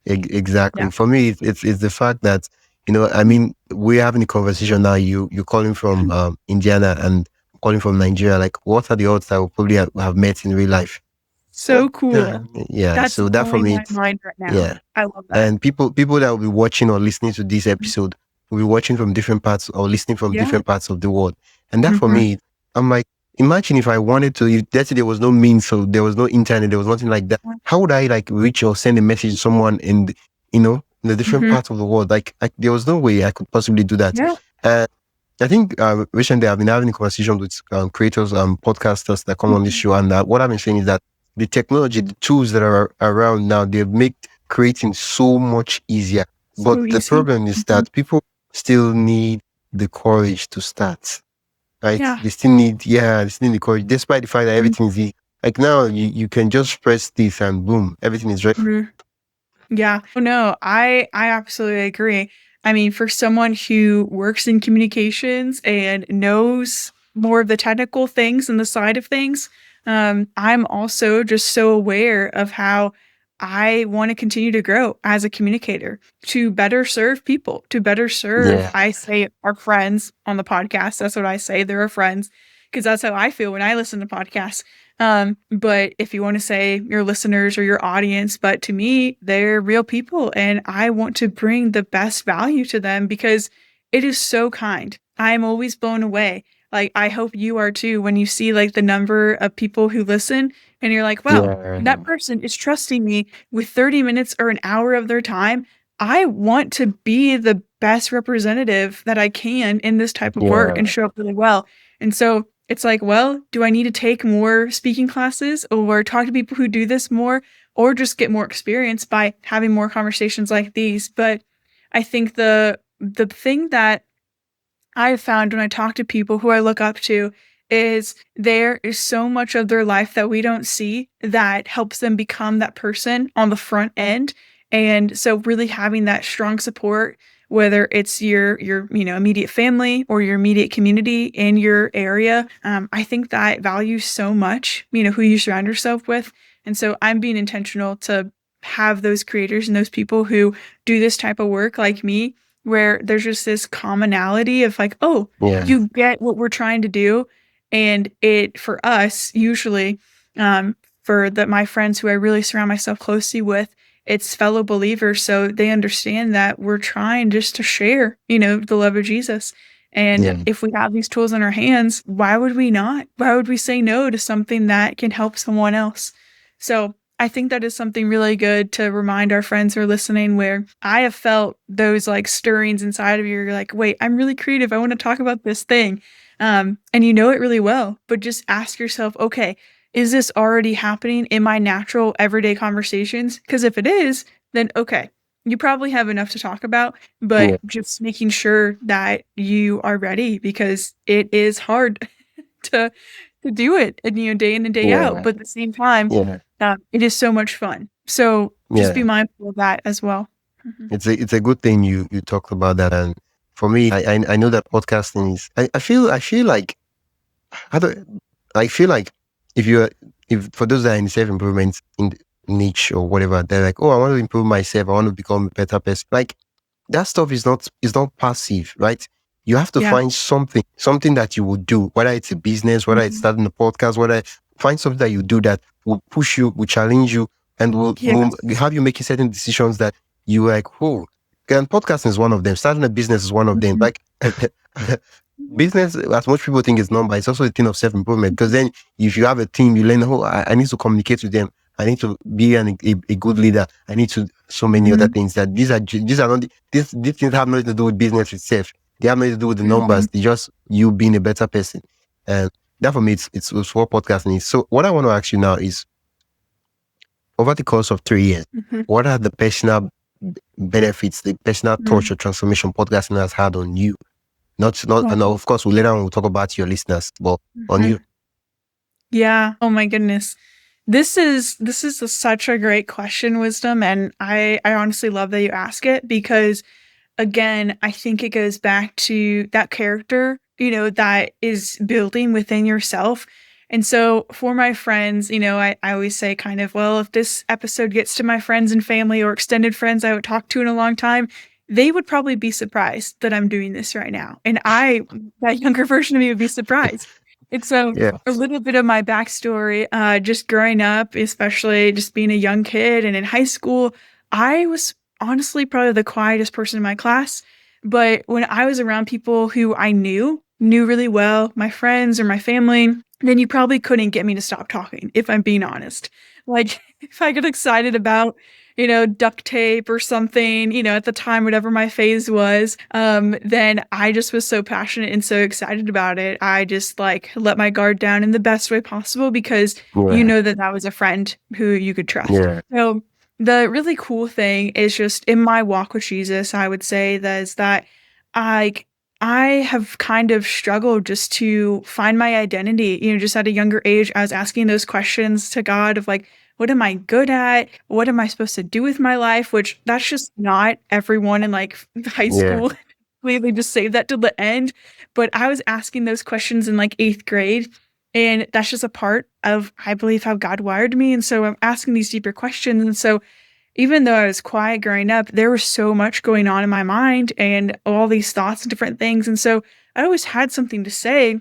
Yeah. Exactly. Yeah. For me, it's the fact that, I Mhm. mean, we're having a conversation now. You're calling from Indiana and calling from Nigeria. Like, what are the odds that we'll probably have met in real life? So cool. Yeah. That's So that for blowing me, my mind right now. yeah. I love that. And people that will be watching or listening to this episode will be watching from different parts or listening from Yeah. different parts of the world. And that for Mhm. me, I'm like, imagine if I wanted to, if let's say there was no means, so there was no internet, there was nothing like that. How would I like reach or send a message to someone in the different Mhm. parts of the world? Like there was no way I could possibly do that. Yeah. And I think recently I've been having a conversation with creators, podcasters that come on this Mhm. show, and what I've been saying is that the technology, the tools that are around now, they make creating so much easier. But So the easy. problem is Mhm. that people still need the courage to start, right? Yeah. They still need the courage, despite the fact that everything is easy. Like now, you can just press this and boom, everything is ready. Mhm. Yeah. Oh no, I absolutely agree. I mean, for someone who works in communications and knows more of the technical things and the side of things, I'm also just so aware of how I want to continue to grow as a communicator to better serve people, to better serve, Yeah. I say, our friends on the podcast. That's what I say. They're our friends because that's how I feel when I listen to podcasts. But if you want to say your listeners or your audience, but to me, they're real people and I want to bring the best value to them because it is so kind. I'm always blown away. Like, I hope you are too when you see like the number of people who listen and you're like, wow, that Yeah. person is trusting me with 30 minutes or an hour of their time. I want to be the best representative that I can in this type of work and Yeah. show up really well. And so it's like, well, do I need to take more speaking classes or talk to people who do this more or just get more experience by having more conversations like these? But I think the thing that I've found when I talk to people who I look up to is there is so much of their life that we don't see that helps them become that person on the front end. And so really having that strong support, whether it's your immediate family or your immediate community in your area, I think that values so much, who you surround yourself with. And so I'm being intentional to have those creators and those people who do this type of work like me where there's just this commonality of like, oh, Yeah. you get what we're trying to do. And it, for us, usually, for my friends who I really surround myself closely with, it's fellow believers. So they understand that we're trying just to share, the love of Jesus. And Yeah. if we have these tools in our hands, why would we not? Why would we say no to something that can help someone else? So I think that is something really good to remind our friends who are listening where I have felt those like stirrings inside of you. You're like, wait, I'm really creative. I want to talk about this thing. And you know it really well, but just ask yourself, okay, is this already happening in my natural everyday conversations? Because if it is, then okay, you probably have enough to talk about, but Yeah. just making sure that you are ready because it is hard to do it and day in and day out. Yeah. But at the same time, Yeah. it is so much fun. So just be Yeah. mindful of that as well. Mhm. It's a good thing you talked about that. And for me, I know that podcasting is I feel like how do I feel like if you're if for those that are in self improvement in niche or whatever, they're like, oh, I want to improve myself, I want to become a better person. Like that stuff is not passive, right? You have to Yeah. find something that you will do, whether it's a business, whether it's Mhm. starting a podcast, whether find something that you do that will push you, will challenge you, and will Yes. have you making certain decisions that you like, oh, and podcasting is one of them. Starting a business is one of them. Mhm. Like business, as much people think is number, it's also a thing of self-improvement. Because then if you have a team, you learn, oh, I need to communicate with them. I need to be a good leader. I need to so many other Mhm. things that these are not these things have nothing to do with business itself. They have nothing to do with the numbers. Mhm. They just you being a better person. And that for me, it's what podcasting is. So what I want to ask you now is, over the course of 3 years, Mhm. what are the personal benefits, the personal touch Mhm. or transformation podcasting has had on you? Not, and Wow. of course, later on we'll talk about your listeners, but on you. Mhm. Yeah. Oh my goodness. This is such a great question, Wisdom, and I honestly love that you ask it because again, I think it goes back to that character, that is building within yourself. And so for my friends, I always say kind of, well, if this episode gets to my friends and family or extended friends I haven't talked to in a long time, they would probably be surprised that I'm doing this right now. And that younger version of me would be surprised. And so Yeah. a little bit of my backstory, just growing up, especially just being a young kid and in high school, I was honestly probably the quietest person in my class. But when I was around people who I knew really well, my friends or my family, then you probably couldn't get me to stop talking, if I'm being honest. Like if I get excited about, duct tape or something, at the time, whatever my phase was, then I just was so passionate and so excited about it. I just like let my guard down in the best way possible because you Yeah. know that that was a friend who you could trust. Yeah. So the really cool thing is just in my walk with Jesus, I would say that is that I I have kind of struggled just to find my identity, just at a younger age. I was asking those questions to God of like, what am I good at? What am I supposed to do with my life? Which that's just not everyone in like high Yeah. school. They just save that to the end. But I was asking those questions in like eighth grade. And that's just a part of, I believe, how God wired me. And so I'm asking these deeper questions. And so even though I was quiet growing up, there was so much going on in my mind and all these thoughts and different things. And so I always had something to say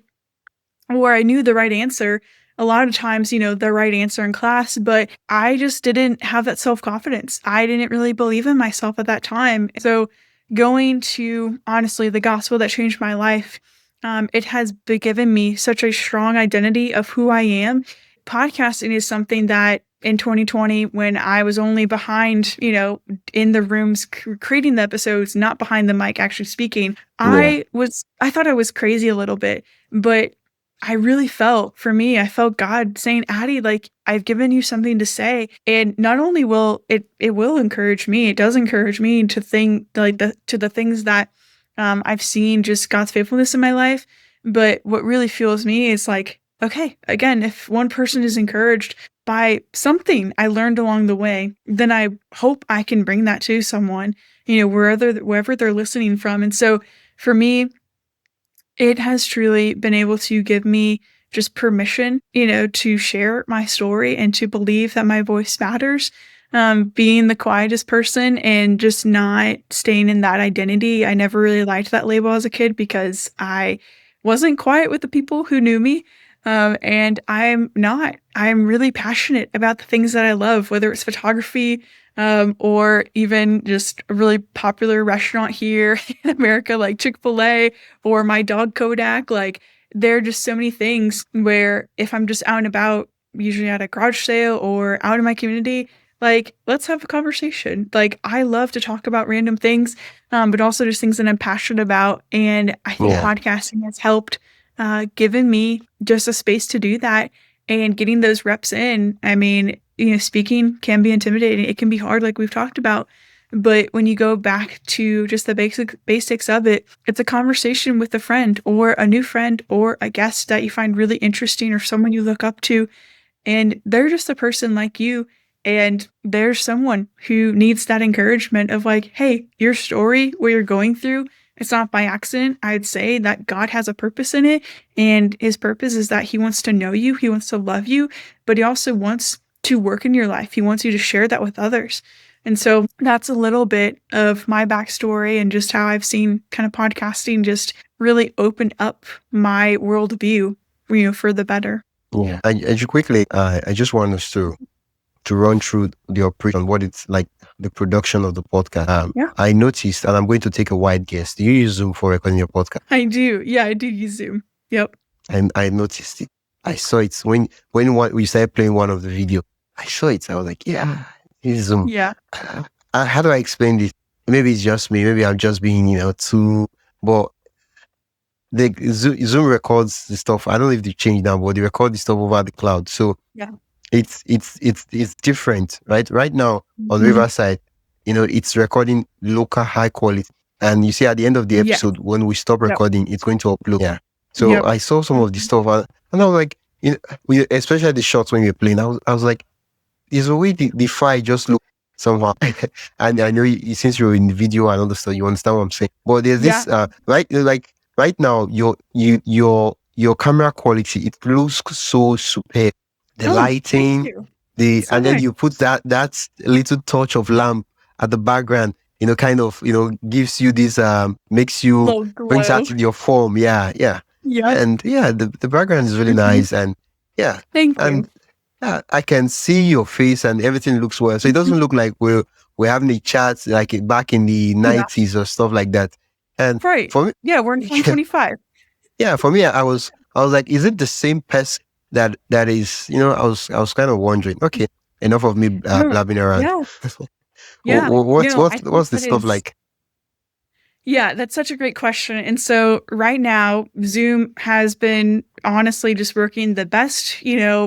or I knew the right answer. A lot of times, the right answer in class, but I just didn't have that self confidence. I didn't really believe in myself at that time. So, going to honestly the gospel that changed my life, it has given me such a strong identity of who I am. Podcasting is something that in 2020, when I was only behind, in the rooms creating the episodes, not behind the mic actually speaking, Yeah. I thought I was crazy a little bit, but I really felt, for me, I felt God saying, Addie, like, I've given you something to say. And not only will it will encourage me, it does encourage me to think like to the things that I've seen just God's faithfulness in my life. But what really fuels me is like, okay, again, if one person is encouraged by something I learned along the way, then I hope I can bring that to someone, wherever they're listening from. And so for me, it has truly been able to give me just permission, to share my story and to believe that my voice matters. Being the quietest person and just not staying in that identity. I never really liked that label as a kid because I wasn't quiet with the people who knew me. And I'm not. I'm really passionate about the things that I love, whether it's photography, or even just a really popular restaurant here in America, like Chick-fil-A or my dog Kodak. Like, there are just so many things where if I'm just out and about, usually at a garage sale or out in my community, like, let's have a conversation. Like, I love to talk about random things, but also just things that I'm passionate about. And I think Yeah. podcasting has helped given me just a space to do that and getting those reps in. I mean, speaking can be intimidating. It can be hard, like we've talked about. But when you go back to just the basics of it, it's a conversation with a friend or a new friend or a guest that you find really interesting or someone you look up to. And they're just a person like you. And there's someone who needs that encouragement of like, hey, your story, what you're going through, it's not by accident. I'd say that God has a purpose in it. And his purpose is that he wants to know you, he wants to love you, but he also wants to work in your life. He wants you to share that with others. And so that's a little bit of my backstory and just how I've seen kind of podcasting just really open up my worldview, for the better. Yeah. And just quickly, I just want us to run through the operation, what it's like, the production of the podcast. Yeah. I noticed, and I'm going to take a wide guess. Do you use Zoom for recording your podcast? I do. Yeah, I do use Zoom. Yep. And I noticed it. I saw it when we started playing one of the video. I saw it. I was like, yeah, it's Zoom. Yeah. How do I explain this? Maybe it's just me. Maybe I'm just being, too. But the Zoom records the stuff. I don't know if they changed now, but they record the stuff over the cloud. So Yeah. it's different, right? Right now on Mhm. Riverside, it's recording local high quality. And you see at the end of the Yeah. episode, when we stop Yep. recording, it's going to upload. Yeah. So Yep. I saw some of the stuff and I was like, especially the shots when we were playing, I was like, there's a way the file just look somehow. And I know since you're in the video and all the stuff, you understand what I'm saying. But there's this, right now, your camera quality, it looks so superb. The Oh, thank lighting, you. So and then nice. you put that little touch of lamp at the background, kind of, gives you this, makes you, Little brings glow. out your form. Yeah, yeah. Yep. And yeah, the background is really Mhm. nice. And yeah, Thank you. and yeah, I can see your face and everything looks well. So it doesn't look like we're having a chat like back in the Yeah. 90s or stuff like that. And Right. for me, Yeah, we're in 2025. yeah, for me, I was like, is it the same person that is, I was kind of wondering. Okay, enough of me No. blabbing around. Yeah. Yeah. No, I think What's the that stuff is. like? Yeah, that's such a great question. And so right now, Zoom has been honestly just working the best.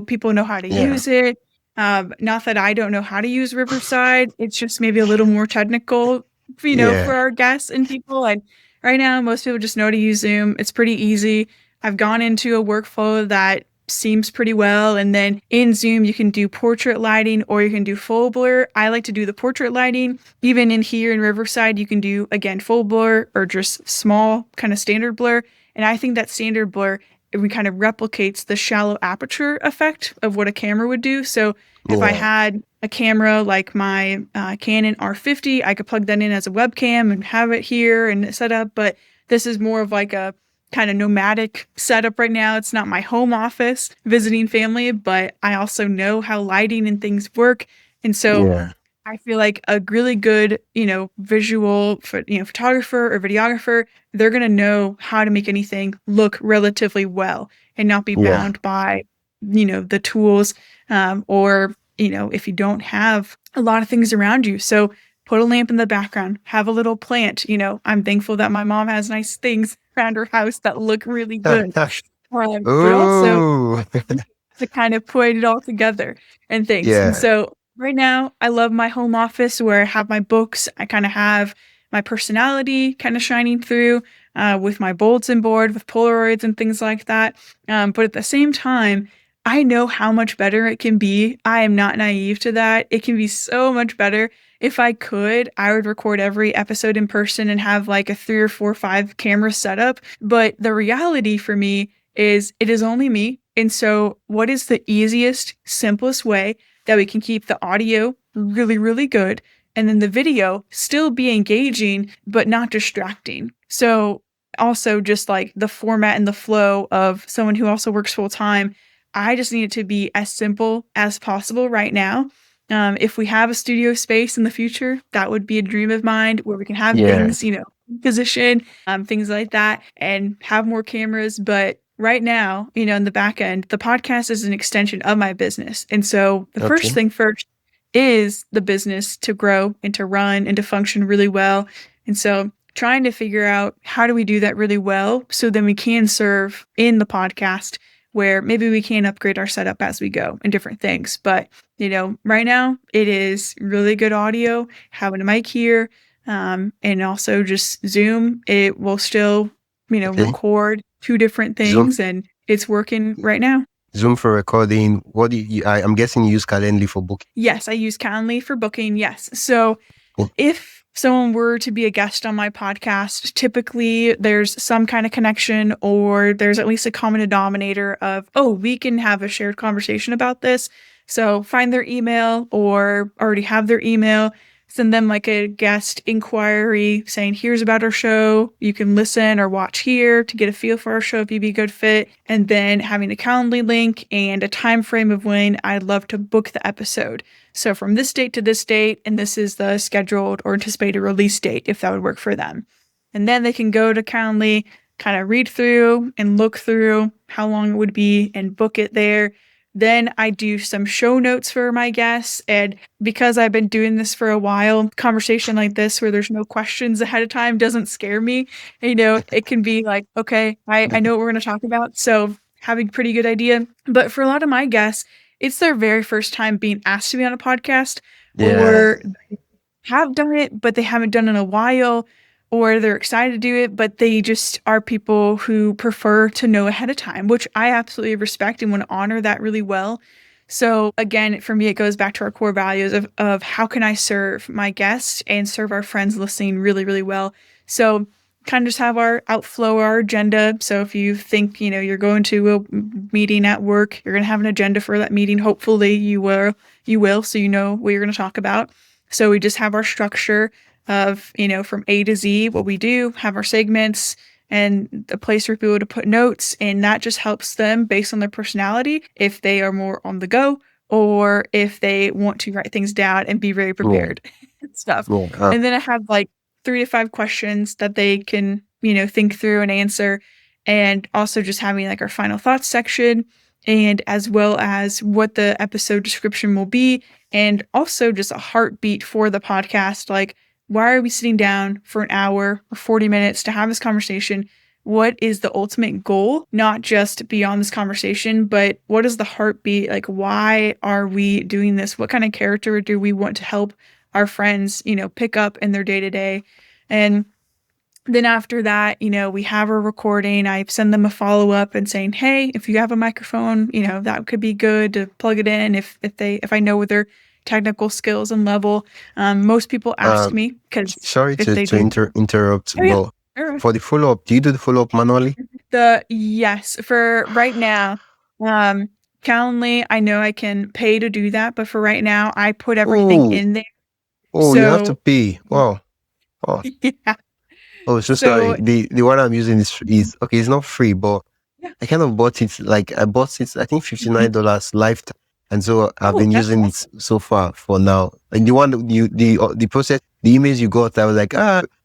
People know how to Yeah, use it. Not that I don't know how to use Riverside. It's just maybe a little more technical, yeah, for our guests and people. And right now, most people just know how to use Zoom. It's pretty easy. I've gone into a workflow that seems pretty well. And then in Zoom, you can do portrait lighting or you can do full blur. I like to do the portrait lighting. Even in here in Riverside, you can do, again, full blur or just small kind of standard blur. And I think that standard blur, it kind of replicates the shallow aperture effect of what a camera would do. So if I Yeah. had a camera like my Canon R50, I could plug that in as a webcam and have it here and set up. But this is more of like a kind of nomadic setup right now. It's not my home office visiting family, but I also know how lighting and things work. And so Yeah. I feel like a really good, visual, photographer or videographer, they're going to know how to make anything look relatively well and not be Yeah. bound by, the tools, or, if you don't have a lot of things around you. So put a lamp in the background, have a little plant. I'm thankful that my mom has nice things around her house that look really good. But also Oh. to kind of put it all together and things. And Yeah. so right now, I love my home office where I have my books. I kind of have my personality kind of shining through with my bulletin board, with Polaroids and things like that. But at the same time, I know how much better it can be. I am not naive to that. It can be so much better. If I could, I would record every episode in person and have like a 3 or 4 or 5 camera setup. But the reality for me is it is only me. And so, what is the easiest, simplest way that we can keep the audio really, really good and then the video still be engaging but not distracting? So, also just like the format and the flow of someone who also works full time, I just need it to be as simple as possible right now. If we have a studio space in the future, that would be a dream of mine where we can have Yeah. things, in position, things like that, and have more cameras. But right now, in the back end, the podcast is an extension of my business. And so the first Okay. thing first is the business to grow and to run and to function really well. And so trying to figure out how do we do that really well so then we can serve in the podcast where maybe we can upgrade our setup as we go and different things. But, right now it is really good audio, having a mic here, and also just Zoom. It will still, Okay. record 2 different Zoom. things and it's working right now. Zoom for recording. What do I'm guessing you use Calendly for booking. Yes, I use Calendly for booking. Yes. So Oh, if someone were to be a guest on my podcast, typically there's some kind of connection or there's at least a common denominator of, oh, we can have a shared conversation about this. So find their email or already have their email, send them like a guest inquiry saying, here's about our show. You can listen or watch here to get a feel for our show if you'd be a good fit. And then having a Calendly link and a time frame of when I'd love to book the episode. So from this date to this date, and this is the scheduled or anticipated release date, if that would work for them. And then they can go to Calendly, kind of read through and look through how long it would be and book it there. Then I do some show notes for my guests. And because I've been doing this for a while, conversation like this where there's no questions ahead of time doesn't scare me. It can be like, okay, I know what we're going to talk about. So having a pretty good idea. But for a lot of my guests, it's their very first time being asked to be on a podcast, yeah. or they have done it, but they haven't done it in a while, or they're excited to do it, but they just are people who prefer to know ahead of time, which I absolutely respect and want to honor that really well. So again, for me, it goes back to our core values of how can I serve my guests and serve our friends listening really, really well. So kind of just have our outflow, our agenda. So if you think, you're going to a meeting at work, you're going to have an agenda for that meeting. Hopefully you will, so you know what you're going to talk about. So we just have our structure of, from A to Z, what we do, have our segments and a place for people to put notes. And that just helps them based on their personality, if they are more on the go or if they want to write things down and be very Yeah. prepared and stuff. Yeah. And then I have like 3 to 5 questions that they can, think through and answer. And also just having like our final thoughts section, and as well as what the episode description will be. And also just a heartbeat for the podcast. Like, why are we sitting down for an hour or 40 minutes to have this conversation? What is the ultimate goal? Not just beyond this conversation, but what is the heartbeat? Like, why are we doing this? What kind of character do we want to help our friends, pick up in their day to day? And Then after that, we have a recording. I send them a follow-up and saying, hey, if you have a microphone, that could be good to plug it in if I know their technical skills and level. Most people ask me because Sorry if to they do. interrupt, Oh yeah. but Sure. for the follow-up, do you do the follow-up manually? Yes, for right now, Calendly, I know I can pay to do that, but for right now, I put everything Oh, in there. you have to So pay. Wow. Oh, yeah. oh, so sorry. So The one I'm using is okay. It's not free, but yeah. I kind of bought it. Like I bought it, I think Mhm. $59 lifetime, and so I've Oh, been that's using it awesome. so far for now. And the one that the process, the emails you got, I was like,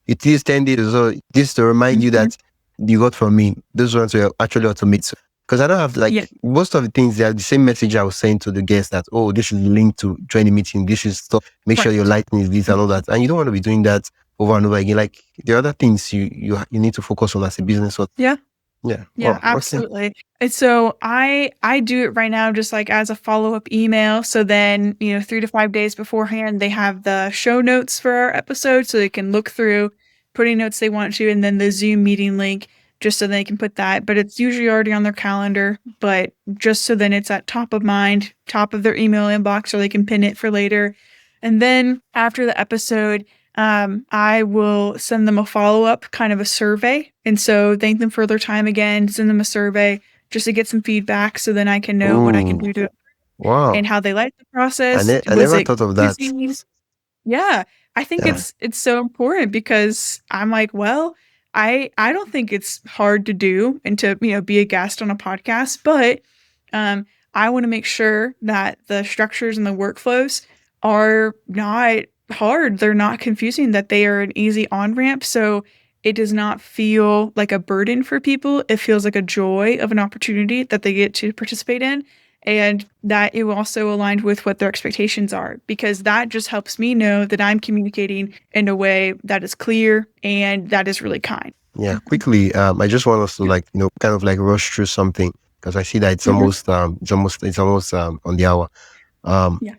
it is 10 days. So just to remind you Mhm. that you got from me, those ones were actually automated. Because I don't have Yeah, like most of the things. They are the same message I was saying to the guests that this is the link to join the meeting. This is stuff. Make sure your right. lighting is this and all that. And you don't want to be doing that over and over again. Like the other things you need to focus on as a business. So Yeah. yeah. Yeah, Well, okay. absolutely. And so I do it right now just like as a follow-up email. So then, 3 to 5 days beforehand, they have the show notes for our episode so they can look through, put any notes they want to, and then the Zoom meeting link just so they can put that. But it's usually already on their calendar, but just so then it's at top of mind, top of their email inbox, so they can pin it for later. And then after the episode, I will send them a follow-up, kind of a survey. And so thank them for their time again, send them a survey just to get some feedback so then I can know what I can Ooh, do to wow. and how they liked the process. I Was never it thought of that. confusing? Yeah, I think Yeah. it's so important because I'm like, well, I don't think it's hard to do and to, be a guest on a podcast, but um I want to make sure that the structures and the workflows are not hard, they're not confusing, that they are an easy on-ramp so it does not feel like a burden for people. It feels like a joy of an opportunity that they get to participate in and that it also aligned with what their expectations are because that just helps me know that I'm communicating in a way that is clear and that is really kind. Yeah. Quickly, I just want us to like, kind of like rush through something because I see that Mhm. it's almost on the hour. Um, Yeah.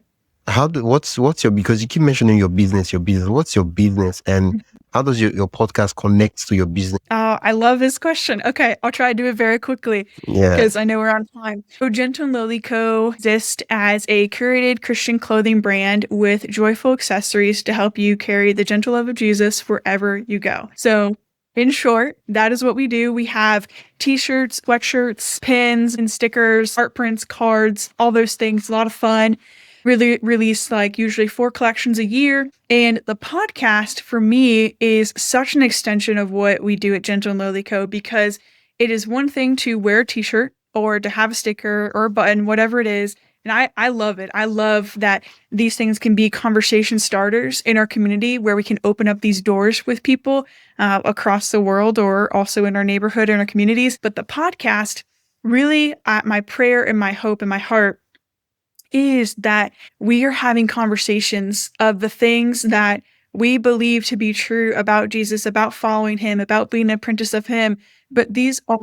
what's your, because you keep mentioning your business. What's your business and how does your podcast connect to your business? Oh, I love this question. Okay, I'll try to do it very quickly Yeah. because I know we're on time. So, Gentle and Lowly Co. exists as a curated Christian clothing brand with joyful accessories to help you carry the gentle love of Jesus wherever you go. So, in short, that is what we do. We have t-shirts, sweatshirts, pins, and stickers, art prints, cards, all those things. A lot of fun. Really release like usually 4 collections a year. And the podcast for me is such an extension of what we do at Gentle and Lowly Co. because it is one thing to wear a t-shirt or to have a sticker or a button, whatever it is. And I love it. I love that these things can be conversation starters in our community where we can open up these doors with people across the world or also in our neighborhood and our communities. But the podcast, really, my prayer and my hope and my heart is that we are having conversations of the things that we believe to be true about Jesus, about following him, about being an apprentice of him. But these are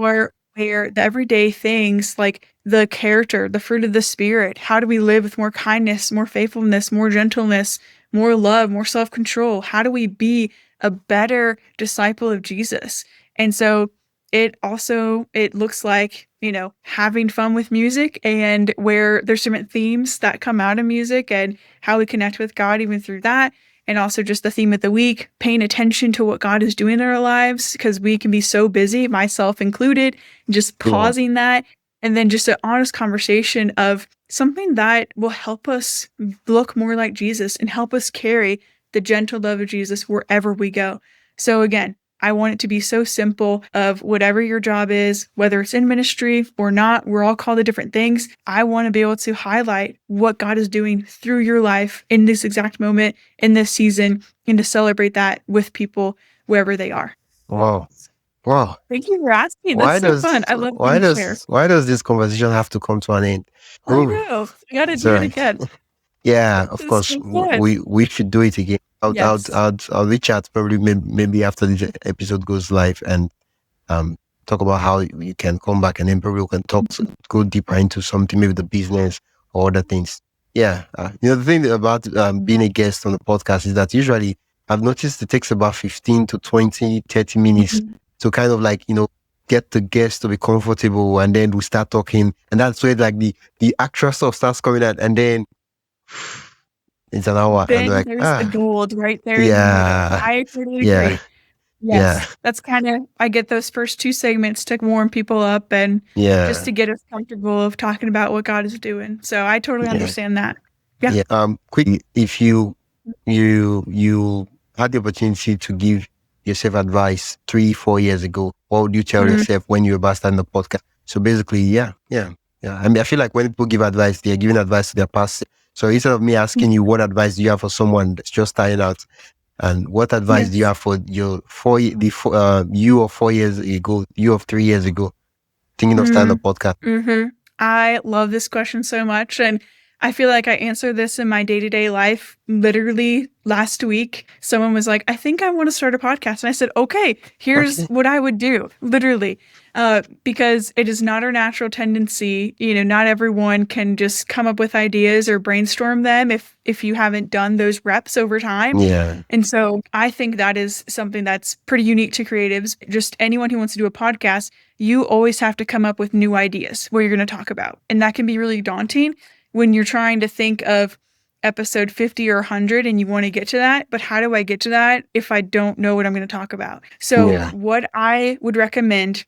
where the everyday things like the character, the fruit of the spirit, how do we live with more kindness, more faithfulness, more gentleness, more love, more self-control? How do we be a better disciple of Jesus? And so it looks like, having fun with music and where there's different themes that come out of music and how we connect with God even through that. And also just the theme of the week, paying attention to what God is doing in our lives because we can be so busy, myself included, just Yeah. pausing that and then just an honest conversation of something that will help us look more like Jesus and help us carry the gentle love of Jesus wherever we go. So again, I want it to be so simple of whatever your job is, whether it's in ministry or not, we're all called to different things. I want to be able to highlight what God is doing through your life in this exact moment, in this season, and to celebrate that with people wherever they are. Wow. Wow. Thank you for asking. That's so fun. I love getting to share. Why does this conversation have to come to an end? I Oh, know. I got to it's do all it right. again. Yeah, of It's course. so fun. We should do it again. Yes. I'll reach out probably maybe after this episode goes live and um talk about how you can come back and then probably we can go deeper into something, maybe the business or other things. Yeah. The thing about being a guest on the podcast is that usually I've noticed it takes about 15 to 20, 30 minutes Mhm. to kind of like, get the guest to be comfortable, and then we start talking. And that's where like the actual stuff starts coming out, and then it's an hour and Then like, there's the gold right there in the middle. yeah, I totally yeah, agree. Yes, yeah, that's kind of, I get those first two segments to warm people up and just yeah, to get us comfortable of talking about what God is doing. So I totally yeah, understand that. Yeah. yeah. Quickly, if you had the opportunity to give yourself advice 3, 4 years ago, what would you tell Mm, yourself when you were about starting the podcast? So basically, yeah. I mean, I feel like when people give advice, they're giving advice to their past. So instead of me asking you what advice do you have for someone that's just starting out, and what advice do you yes. have for your you of 4 years ago, you of 3 years ago, thinking of starting a Mm, podcast? I love this question so much. And I feel like I answer this in my day-to-day life. Literally last week, someone was like, I think I want to start a podcast. And I said, okay, here's Okay. what I would do. Literally. Because it is not our natural tendency. Not everyone can just come up with ideas or brainstorm them if you haven't done those reps over time. Yeah, And so I think that is something that's pretty unique to creatives. Just anyone who wants to do a podcast, you always have to come up with new ideas where you're going to talk about. And that can be really daunting when you're trying to think of episode 50 or 100 and you want to get to that. But how do I get to that if I don't know what I'm going to talk about? So, yeah, what I would recommend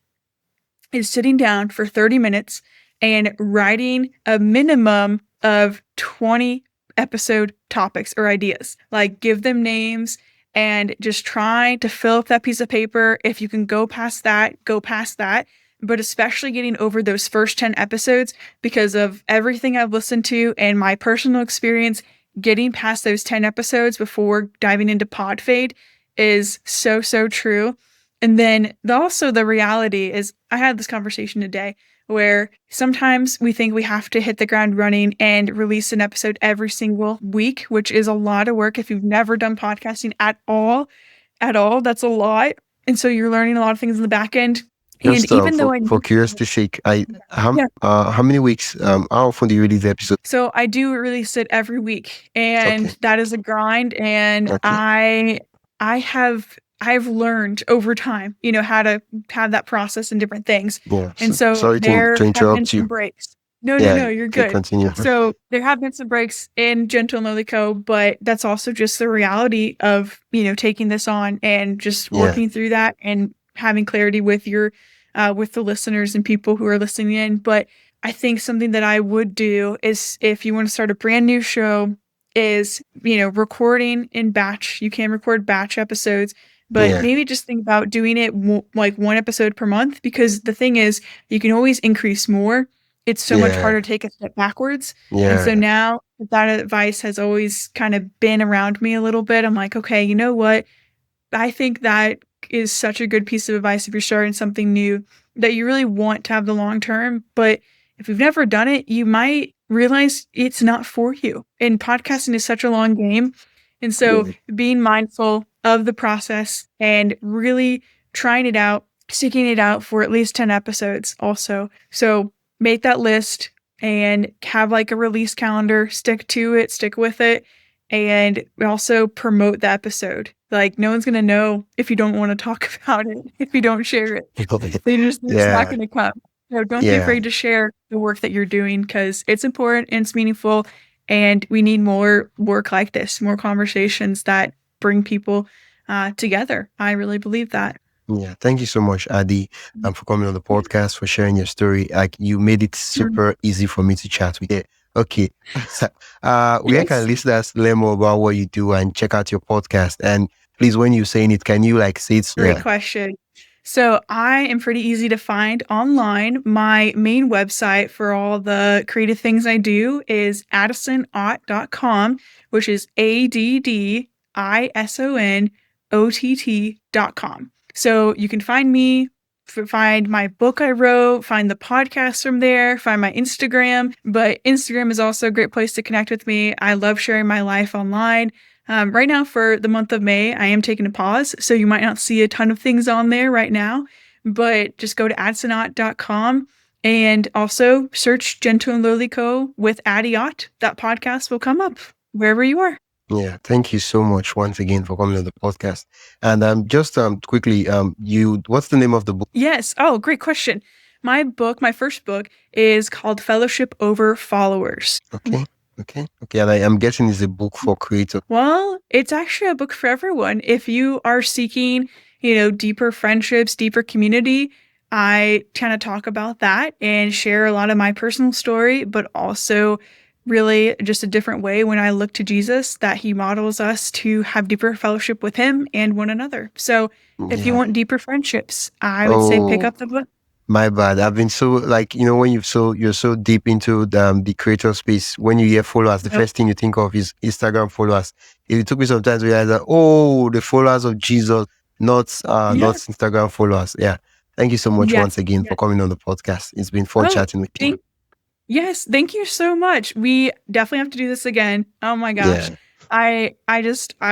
is sitting down for 30 minutes and writing a minimum of 20 episode topics or ideas. Like give them names and just try to fill up that piece of paper. If you can go past that, go past that. But especially getting over those first 10 episodes because of everything I've listened to and my personal experience, getting past those 10 episodes before diving into pod fade is so, so true. And then also the reality is I had this conversation today where sometimes we think we have to hit the ground running and release an episode every single week, which is a lot of work if you've never done podcasting at all. That's a lot. And so you're learning a lot of things in the back end. And just even though for I for know, curiosity's sake, yeah, how many weeks, how often do you release the episode? so I do release it every week, Okay, and that is a grind. And okay, I've learned over time, how to have that process and different things. yeah. And So, so sorry to there have been interrupt you. some breaks. No, no, Yeah, no, you're okay, good. continue. So there have been some breaks in Gentle and Lowly Co, but that's also just the reality of, taking this on and just Yeah, working through that and having clarity with the listeners and people who are listening in. But I think something that I would do is if you want to start a brand new show is, recording in batch. You can record batch episodes, but yeah, maybe just think about doing it like one episode per month because the thing is you can always increase more. It's so much yeah, harder to take a step backwards. And so yeah, now that advice has always kind of been around me a little bit. I'm like, okay, you know what? I think that is such a good piece of advice if you're starting something new that you really want to have the long term. But if you've never done it, you might realize it's not for you. And podcasting is such a long game. And so yeah. being mindful of the process and really trying it out, sticking it out for at least 10 episodes also. So make that list and have like a release calendar, stick to it, stick with it, and also promote the episode. Like no one's gonna know if you don't want to talk about it, if you don't share it. It's not Yeah, gonna come. So don't be yeah, afraid to share the work that you're doing because it's important and it's meaningful, and we need more work like this, more conversations that bring people together. I really believe that. yeah. Thank you so much, Adi, for coming on the Yeah, podcast, for sharing your story. Like, you made it sure. super easy for me to chat with you. Okay. Where can Yes. listeners learn more about what you do and check out your podcast? And please, when you're saying it, can you like say it? Great Yeah. question. So I am pretty easy to find online. My main website for all the creative things I do is addisonott.com, which is addisonott.com. So you can find me, find my book I wrote, find the podcast from there, find my Instagram. But Instagram is also a great place to connect with me. I love sharing my life online. Right now, for the month of May, I am taking a pause, so you might not see a ton of things on there right now, but just go to addisonott.com and also search Gentle and Lowly Co. with Addie Ott. That podcast will come up wherever you are. Yeah, thank you so much once again for coming on the podcast. And just quickly, you what's the name of the book? Yes. Oh, great question. My first book is called Fellowship Over Followers. Okay, okay. And I am guessing it's a book for creators. Well, it's actually a book for everyone. If you are seeking, deeper friendships, deeper community, I kind of talk about that and share a lot of my personal story, but also really just a different way when I look to Jesus that he models us to have deeper fellowship with him and one another. So if you Yeah. want deeper friendships, I would say pick Oh, up the book. my bad. I've been so like when you're so deep into the creator space. When you hear followers, the Yep. first thing you think of is Instagram followers. It took me some time to realize that the followers of Jesus, not Yeah. Instagram followers. Yeah. Thank you so much once Yes. again for Yes. coming on the podcast. It's been fun Oh, chatting with you. thank Yes, thank you so much. We definitely have to do this again. Oh my gosh. Yeah. I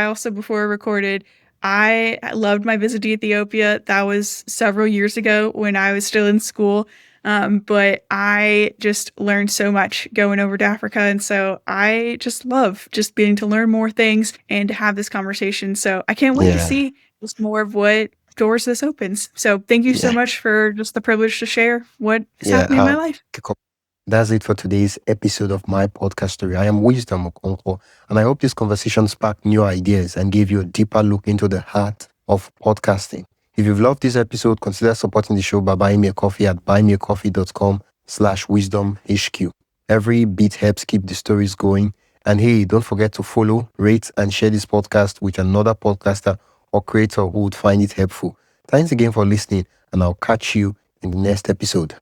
also before I recorded, I loved my visit to Ethiopia. That was several years ago when I was still in school. But I just learned so much going over to Africa. And so I just love just being to learn more things and to have this conversation. So I can't wait to Yeah. see just more of what doors this opens. So thank you so Yeah. much for just the privilege to share what is Yeah. happening in my life. That's it for today's episode of my podcast story. I am Wisdom Okonkwo, and I hope this conversation sparked new ideas and gave you a deeper look into the heart of podcasting. If you've loved this episode, consider supporting the show by buying me a coffee at buymeacoffee.com/wisdomhq. Every bit helps keep the stories going. And hey, don't forget to follow, rate, and share this podcast with another podcaster or creator who would find it helpful. Thanks again for listening, and I'll catch you in the next episode.